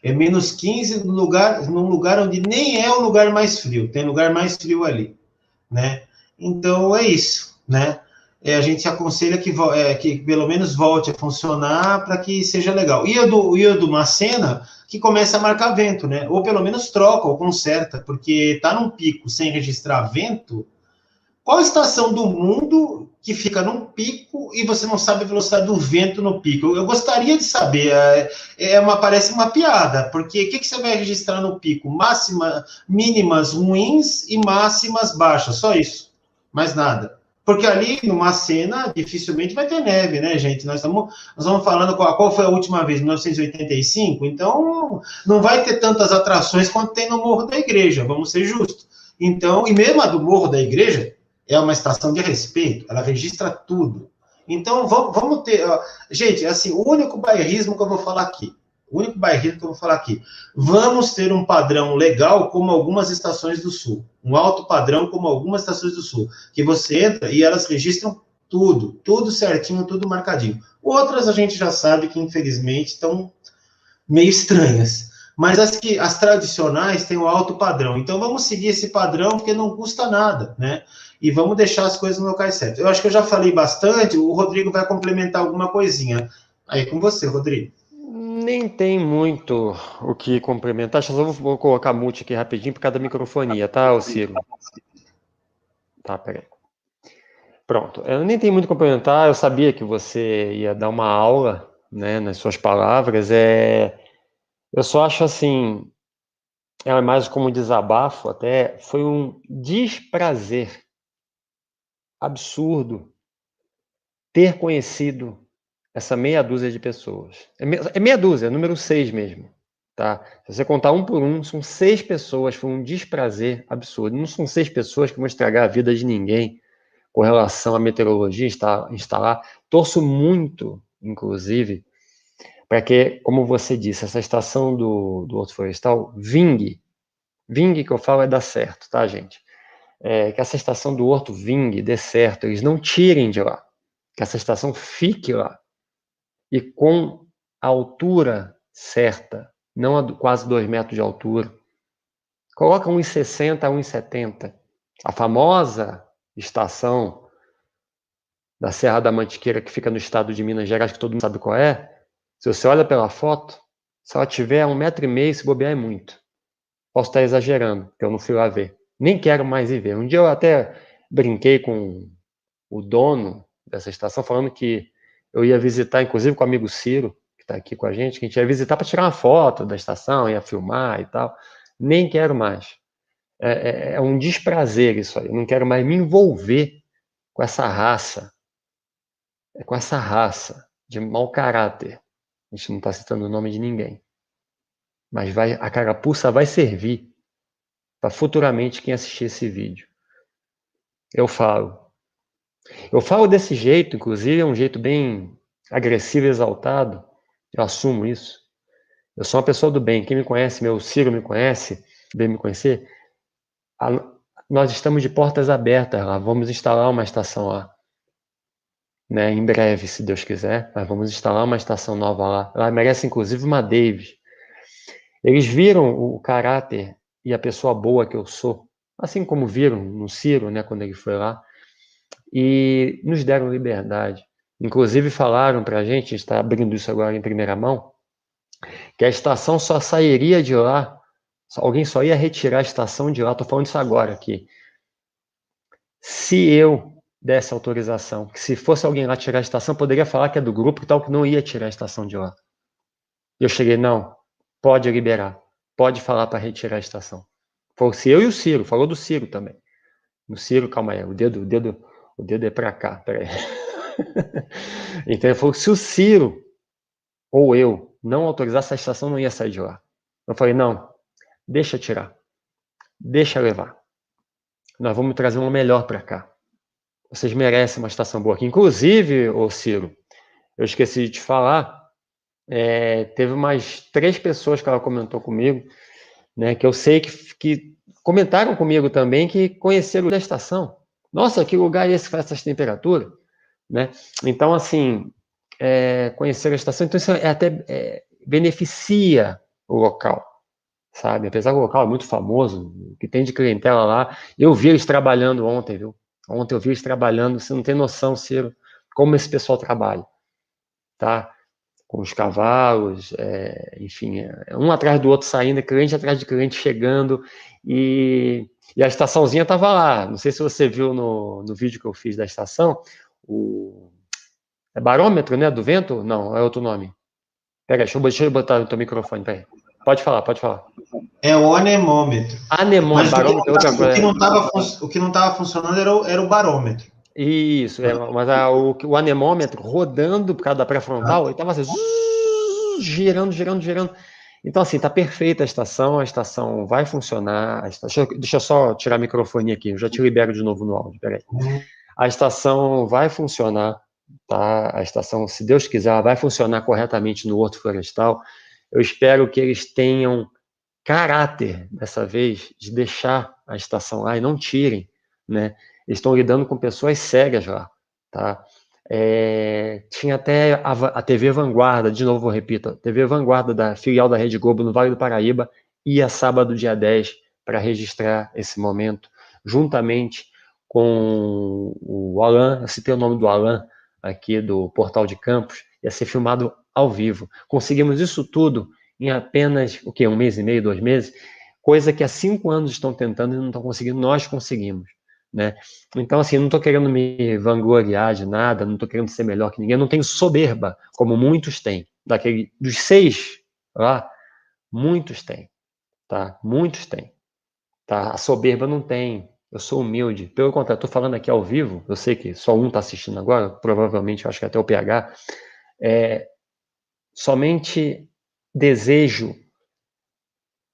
Speaker 2: É menos 15 num lugar onde nem é o lugar mais frio, tem lugar mais frio ali, né? Então, é isso, né? A gente aconselha que pelo menos volte a funcionar para que seja legal. E o do Macena, que começa a marcar vento, né? Ou pelo menos troca ou conserta, porque tá num pico sem registrar vento. Qual estação do mundo que fica num pico e você não sabe a velocidade do vento no pico? Eu gostaria de saber. Parece uma piada, porque o que você vai registrar no pico? Mínimas ruins e máximas baixas, só isso. Mais nada. Porque ali numa cena dificilmente vai ter neve, né, gente? Nós estamos falando qual foi a última vez, 1985? Então não vai ter tantas atrações quanto tem no Morro da Igreja, vamos ser justos. Então, e mesmo a do Morro da Igreja é uma estação de respeito, ela registra tudo. Então, vamos ter... Gente, assim, o único bairrismo que eu vou falar aqui, vamos ter um padrão legal como algumas estações do Sul, um alto padrão como algumas estações do Sul, que você entra e elas registram tudo certinho, tudo marcadinho. Outras a gente já sabe que, infelizmente, estão meio estranhas. Mas as tradicionais têm o alto padrão. Então, vamos seguir esse padrão, porque não custa nada, né? E vamos deixar as coisas no local certo. Eu acho que eu já falei bastante, o Rodrigo vai complementar alguma coisinha. Aí com você, Rodrigo.
Speaker 1: Nem tem muito o que complementar. Acho que eu vou colocar mute aqui rapidinho por causa da microfonia, tá, Ciro? Tá, peraí. Pronto. Eu nem tenho muito a complementar. Eu sabia que você ia dar uma aula, né, nas suas palavras. Eu só acho assim, é mais como um desabafo até, foi um desprazer absurdo ter conhecido essa meia dúzia de pessoas. É meia dúzia, é número 6 mesmo, tá? Se você contar um por um, são 6 pessoas, foi um desprazer absurdo. Não são 6 pessoas que vão estragar a vida de ninguém com relação à meteorologia instalar. Torço muito, inclusive, para que, como você disse, essa estação do Horto Florestal vingue que eu falo é dar certo, tá, gente? Que essa estação do Horto vingue, dê certo, eles não tirem de lá, que essa estação fique lá, e com a altura certa, não a quase 2 metros de altura, Coloca 1,60 a 1,70. A famosa estação da Serra da Mantiqueira, que fica no estado de Minas Gerais, que todo mundo sabe qual é. Se você olha pela foto, se ela tiver a 1,5 m, se bobear é muito. Posso estar exagerando, porque eu não fui lá ver. Nem quero mais ir ver. Um dia eu até brinquei com o dono dessa estação, falando que eu ia visitar, inclusive com o amigo Ciro, que está aqui com a gente, que a gente ia visitar para tirar uma foto da estação, ia filmar e tal. Nem quero mais. É um desprazer isso aí. Eu não quero mais me envolver com essa raça. Com essa raça de mau caráter. A gente não está citando o nome de ninguém. Mas a carapuça vai servir para futuramente quem assistir esse vídeo. Eu falo desse jeito, inclusive é um jeito bem agressivo e exaltado. Eu assumo isso. Eu sou uma pessoa do bem. Quem me conhece, meu Ciro me conhece, bem me conhecer. Nós estamos de portas abertas lá. Vamos instalar uma estação lá. Né, em breve, se Deus quiser. Mas vamos instalar uma estação nova lá. Ela merece, inclusive, uma Davis. Eles viram o caráter e a pessoa boa que eu sou. Assim como viram no Ciro, né, quando ele foi lá. E nos deram liberdade. Inclusive falaram para a gente está abrindo isso agora em primeira mão, que a estação só sairia de lá, alguém só ia retirar a estação de lá, estou falando isso agora aqui, se eu desse autorização, que se fosse alguém lá tirar a estação, poderia falar que é do grupo e tal, que não ia tirar a estação de lá. Eu cheguei, não, pode liberar, pode falar para retirar a estação. Fosse eu e o Ciro, falou do Ciro também. No Ciro, calma aí, o dedo é para cá, peraí. Então ele falou que se o Ciro ou eu não autorizasse, a estação não ia sair de lá. Eu falei, não, deixa tirar, deixa levar. Nós vamos trazer uma melhor para cá. Vocês merecem uma estação boa aqui. Inclusive, ô Ciro, eu esqueci de te falar, teve mais 3 pessoas que ela comentou comigo, né, que eu sei que comentaram comigo também, que conheceram da estação. Nossa, que lugar é esse que faz essas temperaturas? Né? Então, assim, conhecer a estação, então isso até beneficia o local, sabe? Apesar do local é muito famoso, o que tem de clientela lá, eu vi eles trabalhando ontem, viu? Ontem eu vi eles trabalhando, você não tem noção, Ciro, como esse pessoal trabalha, tá? Com os cavalos, enfim, um atrás do outro saindo, cliente atrás de cliente chegando, e a estaçãozinha estava lá. Não sei se você viu no vídeo que eu fiz da estação, é barômetro, né, do vento? Não, é outro nome. Pera, deixa eu botar no teu microfone, peraí. Pode falar, pode falar.
Speaker 2: É o anemômetro.
Speaker 1: Anemômetro, barômetro é outra coisa.
Speaker 2: O que não estava funcionando era o barômetro.
Speaker 1: Isso, mas o anemômetro rodando por causa da pré-frontal, ele estava assim, girando. Então, assim, tá perfeita a estação vai funcionar. Deixa eu só tirar o microfone aqui, eu já te libero de novo no áudio, peraí. A estação vai funcionar, tá? A estação, se Deus quiser, ela vai funcionar corretamente no Horto Florestal. Eu espero que eles tenham caráter, dessa vez, de deixar a estação lá e não tirem, né? Eles estão lidando com pessoas sérias lá, tá? Tinha até a TV Vanguarda, de novo eu repito, a TV Vanguarda da filial da Rede Globo no Vale do Paraíba ia sábado, dia 10, para registrar esse momento, juntamente com o Alan, eu citei o nome do Alan aqui do Portal de Campos, ia ser filmado ao vivo. Conseguimos isso tudo em apenas, o quê? 1 mês e meio, 2 meses? Coisa que há 5 anos estão tentando e não estão conseguindo, nós conseguimos, né? Então, assim, não estou querendo me vangloriar de nada, não estou querendo ser melhor que ninguém, não tenho soberba, como muitos têm. Dos 6 lá, muitos têm, tá? Muitos têm, tá? A soberba não tem. Eu sou humilde. Pelo contrário, estou falando aqui ao vivo, eu sei que só um está assistindo agora, provavelmente, eu acho que até o PH, somente desejo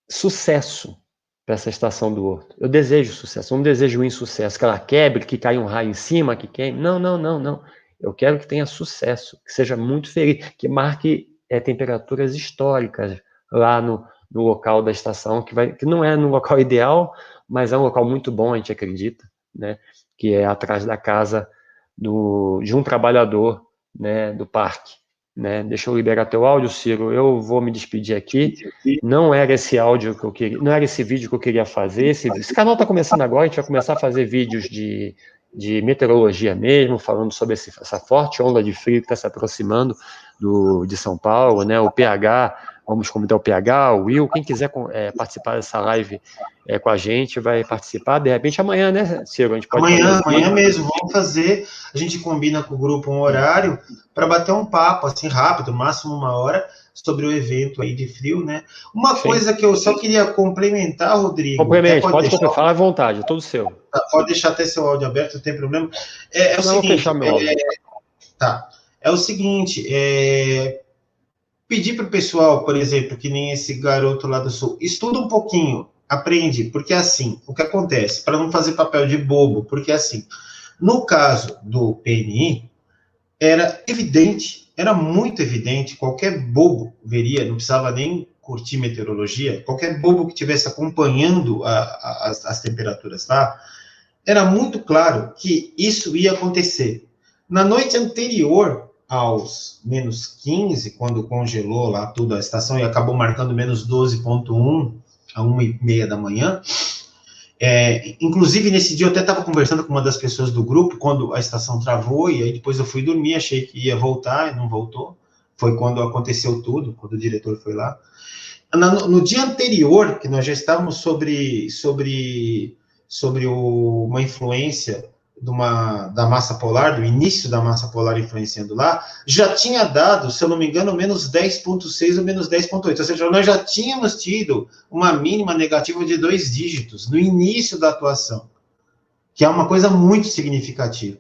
Speaker 1: sucesso para essa estação do Horto. Eu desejo sucesso, eu não desejo insucesso, que ela quebre, que caia um raio em cima, que queime. Não. Eu quero que tenha sucesso, que seja muito feliz, que marque temperaturas históricas lá no local da estação, que não é no local ideal, mas é um local muito bom, a gente acredita, né? Que é atrás da casa de um trabalhador, né, do parque. né? Deixa eu liberar teu áudio, Ciro. Eu vou me despedir aqui. Não era esse áudio que eu queria, não era esse vídeo que eu queria fazer. Esse canal está começando agora, a gente vai começar a fazer vídeos de meteorologia mesmo, falando sobre essa forte onda de frio que está se aproximando de São Paulo, né? O PH, vamos convidar o PH, o Will, quem quiser participar dessa live com a gente, vai participar. De repente amanhã, né, Ciro? A gente pode
Speaker 2: amanhã mesmo, vamos fazer. A gente combina com o grupo um horário para bater um papo, assim, rápido, máximo 1 hora, sobre o evento aí de frio, né? Uma coisa que eu só queria complementar, Rodrigo.
Speaker 1: Complemente, pode falar à vontade, é todo seu.
Speaker 2: Pode deixar até seu áudio aberto, não tem problema. É o seguinte. Vou fechar meu áudio. Tá. É o seguinte, pedir para o pessoal, por exemplo, que nem esse garoto lá do Sul, estuda um pouquinho, aprende, porque assim, o que acontece, para não fazer papel de bobo, porque assim, no caso do PNI, era evidente, era muito evidente, qualquer bobo veria, não precisava nem curtir meteorologia, qualquer bobo que estivesse acompanhando as temperaturas lá, era muito claro que isso ia acontecer. Na noite anterior aos menos 15, quando congelou lá tudo a estação e acabou marcando menos 12,1 a 1h30 da manhã, inclusive nesse dia eu até estava conversando com uma das pessoas do grupo, quando a estação travou, e aí depois eu fui dormir, achei que ia voltar, e não voltou. Foi quando aconteceu tudo, quando o diretor foi lá. No dia anterior, que nós já estávamos sobre uma influência da massa polar, do início da massa polar influenciando lá, já tinha dado, se eu não me engano, menos 10,6 ou menos 10,8, ou seja, nós já tínhamos tido uma mínima negativa de 2 dígitos no início da atuação, que é uma coisa muito significativa.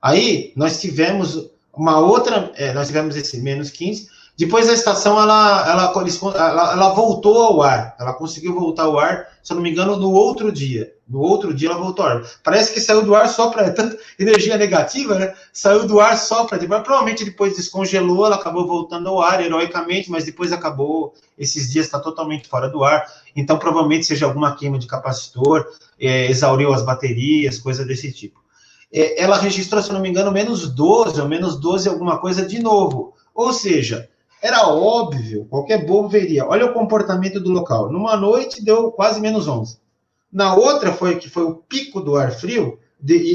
Speaker 2: Aí, nós tivemos nós tivemos esse menos 15, depois a estação, ela voltou ao ar, ela conseguiu voltar ao ar, se eu não me engano, no outro dia ela voltou ao ar. Parece que saiu do ar só para, tanta energia negativa, né? Saiu do ar só para, provavelmente depois descongelou, ela acabou voltando ao ar, heroicamente, mas depois acabou, esses dias está totalmente fora do ar, então provavelmente seja alguma queima de capacitor, exauriu as baterias, coisa desse tipo. Ela registrou, se eu não me engano, menos 12, ou menos 12 alguma coisa de novo, ou seja, era óbvio, qualquer bobo veria. Olha o comportamento do local. Numa noite deu quase menos 11. Na outra, que foi o pico do ar frio,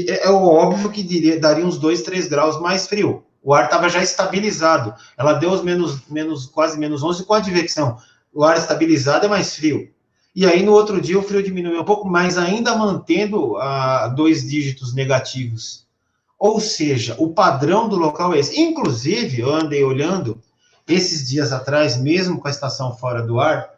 Speaker 2: é óbvio que daria uns 2, 3 graus mais frio. O ar estava já estabilizado. Ela deu os quase menos 11 com a advecção. O ar estabilizado é mais frio. E aí, no outro dia, o frio diminuiu um pouco, mas ainda mantendo 2 dígitos negativos. Ou seja, o padrão do local é esse. Inclusive, eu andei olhando, esses dias atrás, mesmo com a estação fora do ar,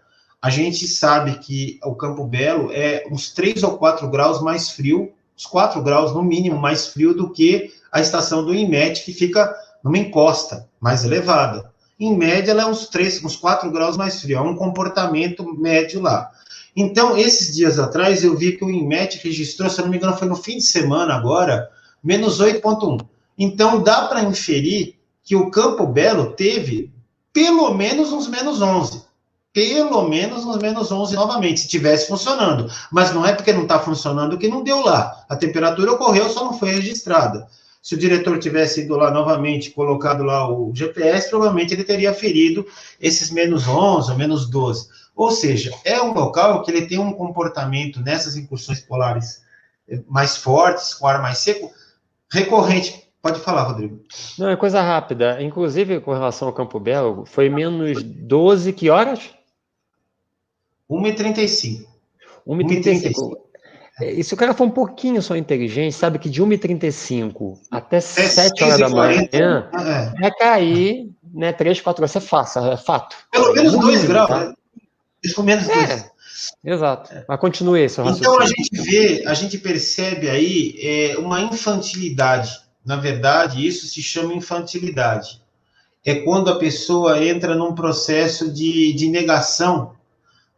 Speaker 2: a gente sabe que o Campo Belo é uns 3 ou 4 graus mais frio, uns 4 graus no mínimo mais frio do que a estação do INMET, que fica numa encosta mais elevada. Em média, ela é uns 4 graus mais frio, é um comportamento médio lá. Então, esses dias atrás, eu vi que o INMET registrou, se eu não me engano, foi no fim de semana agora, menos 8,1. Então, dá para inferir que o Campo Belo teve pelo menos uns menos 11. Pelo menos uns menos 11 novamente, se estivesse funcionando. Mas não é porque não está funcionando que não deu lá. A temperatura ocorreu, só não foi registrada. Se o diretor tivesse ido lá novamente, colocado lá o GPS, provavelmente ele teria ferido esses menos 11 ou menos 12. Ou seja, é um local que ele tem um comportamento nessas incursões polares mais fortes, com ar mais seco, recorrente. Pode falar, Rodrigo.
Speaker 1: Não, é coisa rápida. Inclusive, com relação ao Campo Belo, foi menos 12, que horas?
Speaker 2: 1h35.
Speaker 1: 1h35. E se o cara for um pouquinho só inteligente, sabe que de 1h35 até 7 horas da manhã vai cair, né, 3, 4 horas. Isso é fato.
Speaker 2: Pelo menos 2 graus, tá? Né? Isso menos 2.
Speaker 1: Exato. Mas continue esse
Speaker 2: raciocínio. Então a gente percebe aí uma infantilidade. Na verdade, isso se chama infantilidade. É quando a pessoa entra num processo de negação,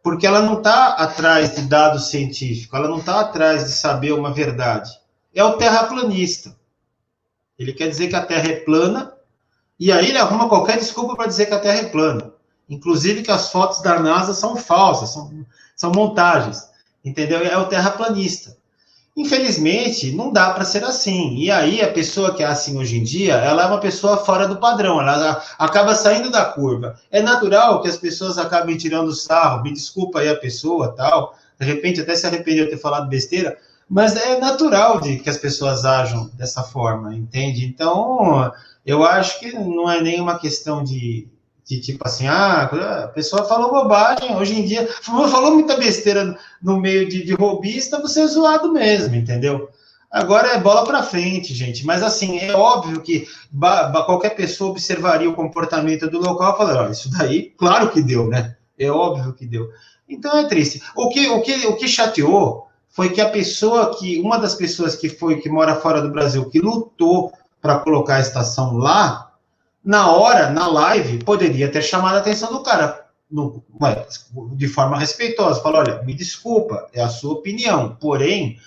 Speaker 2: porque ela não está atrás de dados científicos, ela não está atrás de saber uma verdade. É o terraplanista. Ele quer dizer que a Terra é plana, e aí ele arruma qualquer desculpa para dizer que a Terra é plana. Inclusive que as fotos da NASA são falsas, são montagens. Entendeu? É o terraplanista. Infelizmente, não dá para ser assim. E aí, a pessoa que é assim hoje em dia, ela é uma pessoa fora do padrão, ela acaba saindo da curva. É natural que as pessoas acabem tirando sarro, me desculpa aí a pessoa, tal, de repente até se arrependeu de ter falado besteira, mas é natural que as pessoas ajam dessa forma, entende? Então, eu acho que não é nenhuma questão de tipo assim, a pessoa falou bobagem, hoje em dia, falou muita besteira no meio de robista, você é zoado mesmo, entendeu? Agora é bola para frente, gente. Mas assim, é óbvio que qualquer pessoa observaria o comportamento do local e falaria, olha, isso daí, claro que deu, né? É óbvio que deu. Então é triste. O que chateou foi que uma das pessoas que mora fora do Brasil, que lutou para colocar a estação lá, na hora, na live, poderia ter chamado a atenção do cara de forma respeitosa. Falou, olha, me desculpa, é a sua opinião, porém,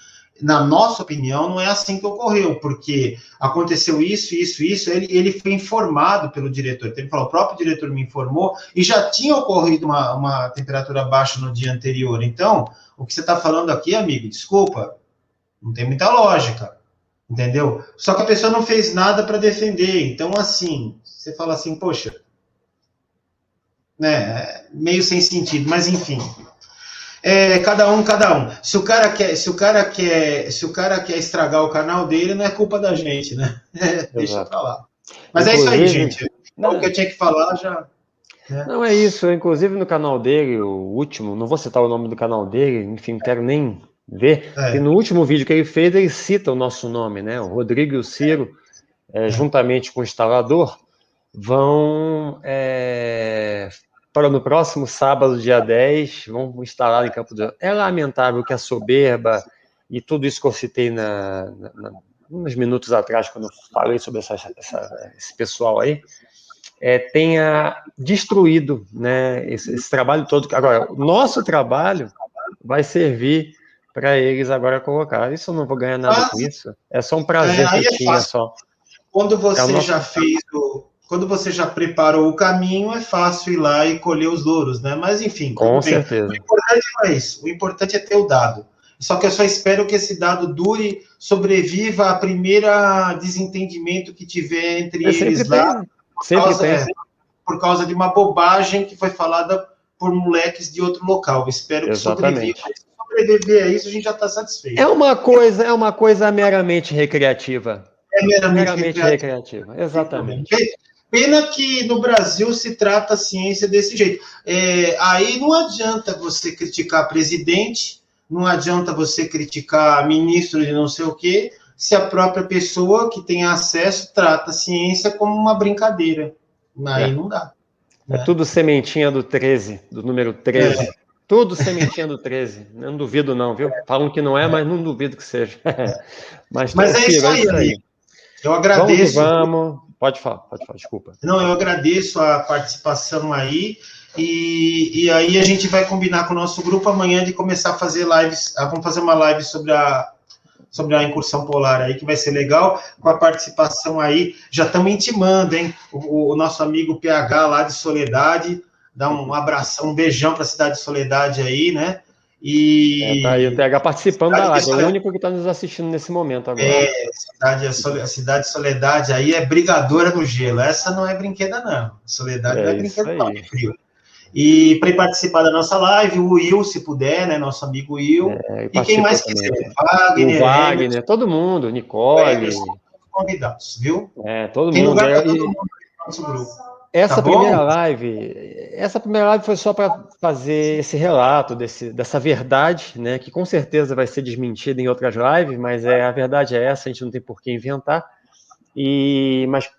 Speaker 2: na nossa opinião, não é assim que ocorreu, porque aconteceu isso, ele foi informado pelo diretor, então ele falou, o próprio diretor me informou, e já tinha ocorrido uma temperatura baixa no dia anterior, então, o que você está falando aqui, amigo, desculpa, não tem muita lógica, entendeu? Só que a pessoa não fez nada para defender, então, assim, você fala assim, poxa, né, meio sem sentido, mas enfim. Cada um. Se o cara quer estragar o canal dele, não é culpa da gente, né? Deixa pra lá. Mas inclusive, é isso aí, gente. O que eu tinha que falar já.
Speaker 1: Né? Não é isso. Inclusive no canal dele, o último, não vou citar o nome do canal dele, enfim, não quero nem ver. E no último vídeo que ele fez, ele cita o nosso nome, né? O Rodrigo e o Ciro, juntamente com o instalador, vão para no próximo sábado, dia 10, vão instalar em Campo do... É lamentável que a soberba e tudo isso que eu citei uns minutos atrás, quando eu falei sobre esse pessoal aí, tenha destruído, né, esse trabalho todo. Agora, o nosso trabalho vai servir para eles agora colocar. Isso eu não vou ganhar nada com isso. É só um prazer que eu tinha só.
Speaker 2: Quando você já fez quando você já preparou o caminho, é fácil ir lá e colher os louros, né? Mas, enfim,
Speaker 1: com certeza.
Speaker 2: O importante não é isso. O importante é ter o dado. Só que eu só espero que esse dado dure, sobreviva a primeira desentendimento que tiver entre eles lá, por causa de uma bobagem que foi falada por moleques de outro local. Eu espero que sobreviva. Se sobreviver a isso, a gente já está satisfeito.
Speaker 1: É uma coisa meramente recreativa.
Speaker 2: É meramente recreativa.
Speaker 1: Exatamente.
Speaker 2: Pena que no Brasil se trata a ciência desse jeito. Aí não adianta você criticar presidente, não adianta você criticar ministro de não sei o quê, se a própria pessoa que tem acesso trata a ciência como uma brincadeira. Aí não dá.
Speaker 1: É tudo sementinha do 13, do número 13. Tudo sementinha do 13. Não duvido não, viu? Falam que não é, mas não duvido que seja. Mas
Speaker 2: é isso aí. Eu agradeço.
Speaker 1: Vamos. Pode falar, desculpa.
Speaker 2: Não, eu agradeço a participação aí, e aí a gente vai combinar com o nosso grupo amanhã de começar a fazer lives, vamos fazer uma live sobre a incursão polar aí, que vai ser legal, com a participação aí, já estamos intimando, hein, o nosso amigo PH lá de Soledade, dá um abração, um beijão para a cidade de Soledade aí, né?
Speaker 1: Tá aí o PH participando da live, é o único que está nos assistindo nesse momento agora.
Speaker 2: A cidade de Soledade aí é brigadora no gelo, essa não é brinqueda não, Soledade não é brinqueda não, é frio. E para participar da nossa live, o Will, se puder, né, nosso amigo Will, e quem mais quiser,
Speaker 1: o Wagner, todo mundo, Nicole.
Speaker 2: Convidados, viu?
Speaker 1: Todo
Speaker 2: Tem
Speaker 1: mundo.
Speaker 2: Lugar para todo mundo no nosso grupo.
Speaker 1: Essa primeira live foi só para fazer esse relato dessa verdade, né, que com certeza vai ser desmentida em outras lives, mas a verdade é essa, a gente não tem por que inventar, mas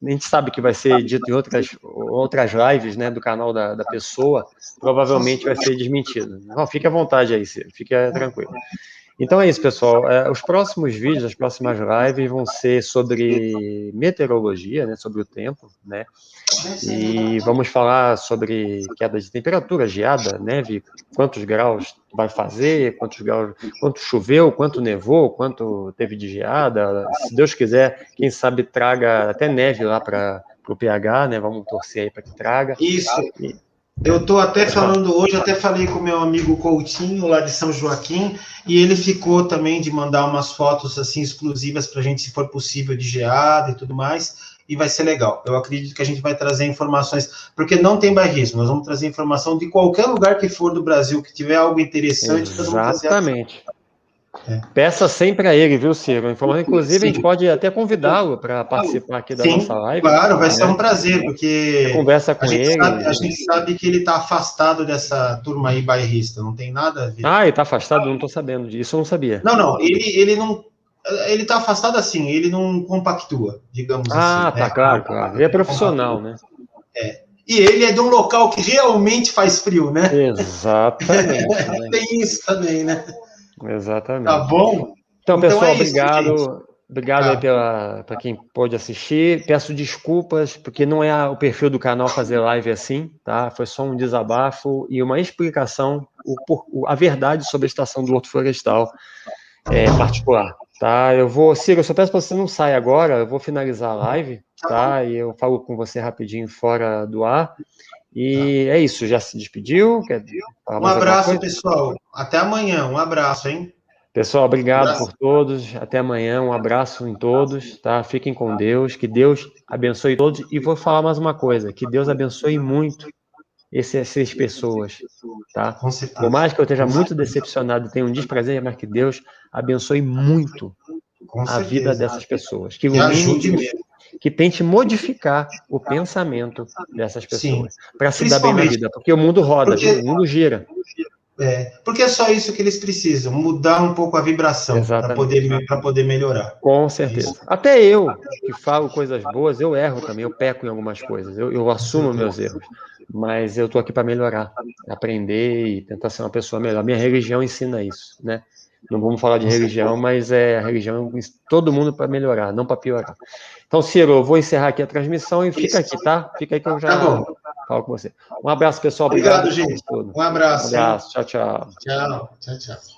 Speaker 1: a gente sabe que vai ser dito em outras lives, né, do canal da pessoa, provavelmente vai ser desmentido. Não, fique à vontade aí, Ciro, fique tranquilo. Então é isso, pessoal. Os próximos vídeos, as próximas lives vão ser sobre meteorologia, né, sobre o tempo, né? E vamos falar sobre queda de temperatura, geada, neve, quantos graus vai fazer, quanto choveu, quanto nevou, quanto teve de geada. Se Deus quiser, quem sabe traga até neve lá para o PH, né? Vamos torcer aí para que traga.
Speaker 2: Isso. Eu estou até falando hoje, até falei com o meu amigo Coutinho, lá de São Joaquim, e ele ficou também de mandar umas fotos assim exclusivas para a gente, se for possível, de geada e tudo mais, e vai ser legal. Eu acredito que a gente vai trazer informações, porque não tem bairrismo, nós vamos trazer informação de qualquer lugar que for do Brasil, que tiver algo interessante, nós vamos trazer aqui.
Speaker 1: Exatamente. Peça sempre a ele, viu, Ciro? Inclusive, a gente
Speaker 2: Sim.
Speaker 1: pode até convidá-lo para participar aqui da
Speaker 2: Sim,
Speaker 1: nossa live.
Speaker 2: claro, vai ser
Speaker 1: né?
Speaker 2: um prazer,
Speaker 1: Você
Speaker 2: porque
Speaker 1: conversa com ele.
Speaker 2: a gente sabe que ele está afastado dessa turma aí bairrista, não tem nada a ver.
Speaker 1: Ah, ele está afastado? Não estou sabendo disso, eu não sabia.
Speaker 2: Não, ele não. Ele está afastado assim, ele não compactua, digamos assim.
Speaker 1: Ah, tá, claro. Ele é profissional, né?
Speaker 2: E ele é de um local que realmente faz frio, né?
Speaker 1: Exatamente.
Speaker 2: Tem isso também, né?
Speaker 1: Exatamente.
Speaker 2: Tá bom?
Speaker 1: Então, pessoal,
Speaker 2: é isso,
Speaker 1: obrigado. Obrigado aí para quem pôde assistir. Peço desculpas, porque não é o perfil do canal fazer live assim, tá? Foi só um desabafo e uma explicação, a verdade sobre a estação do Horto Florestal particular, tá? Ciro, eu só peço para você não sair agora, eu vou finalizar a live, tá? E eu falo com você rapidinho fora do ar. E é isso, já se despediu? Quer falar mais alguma coisa?
Speaker 2: Pessoal. Até amanhã. Um abraço, hein?
Speaker 1: Pessoal, obrigado por todos. Até amanhã. Um abraço em todos, tá? Fiquem com Deus. Que Deus abençoe todos. E vou falar mais uma coisa. Que Deus abençoe muito essas pessoas, tá?
Speaker 2: Com certeza.
Speaker 1: Por mais que eu esteja muito decepcionado e tenha um desprazer, mas que Deus abençoe muito a vida dessas pessoas. Que ilumine, que tente modificar o pensamento dessas pessoas. Para se dar bem na vida. Porque o mundo roda, viu? O mundo gira.
Speaker 2: Porque é só isso que eles precisam, mudar um pouco a vibração para poder melhorar.
Speaker 1: Com certeza. Até eu, que falo coisas boas, eu erro também, eu peco em algumas coisas, eu assumo meus erros, mas eu estou aqui para melhorar, aprender e tentar ser uma pessoa melhor. Minha religião ensina isso, né? Não vamos falar de religião, mas a religião todo mundo para melhorar, não para piorar. Então, Ciro, eu vou encerrar aqui a transmissão e fica aqui, tá? Fica aí que eu já falo com você. Um abraço, pessoal.
Speaker 2: Obrigado, gente. Um abraço.
Speaker 1: Tchau, tchau.
Speaker 2: Tchau.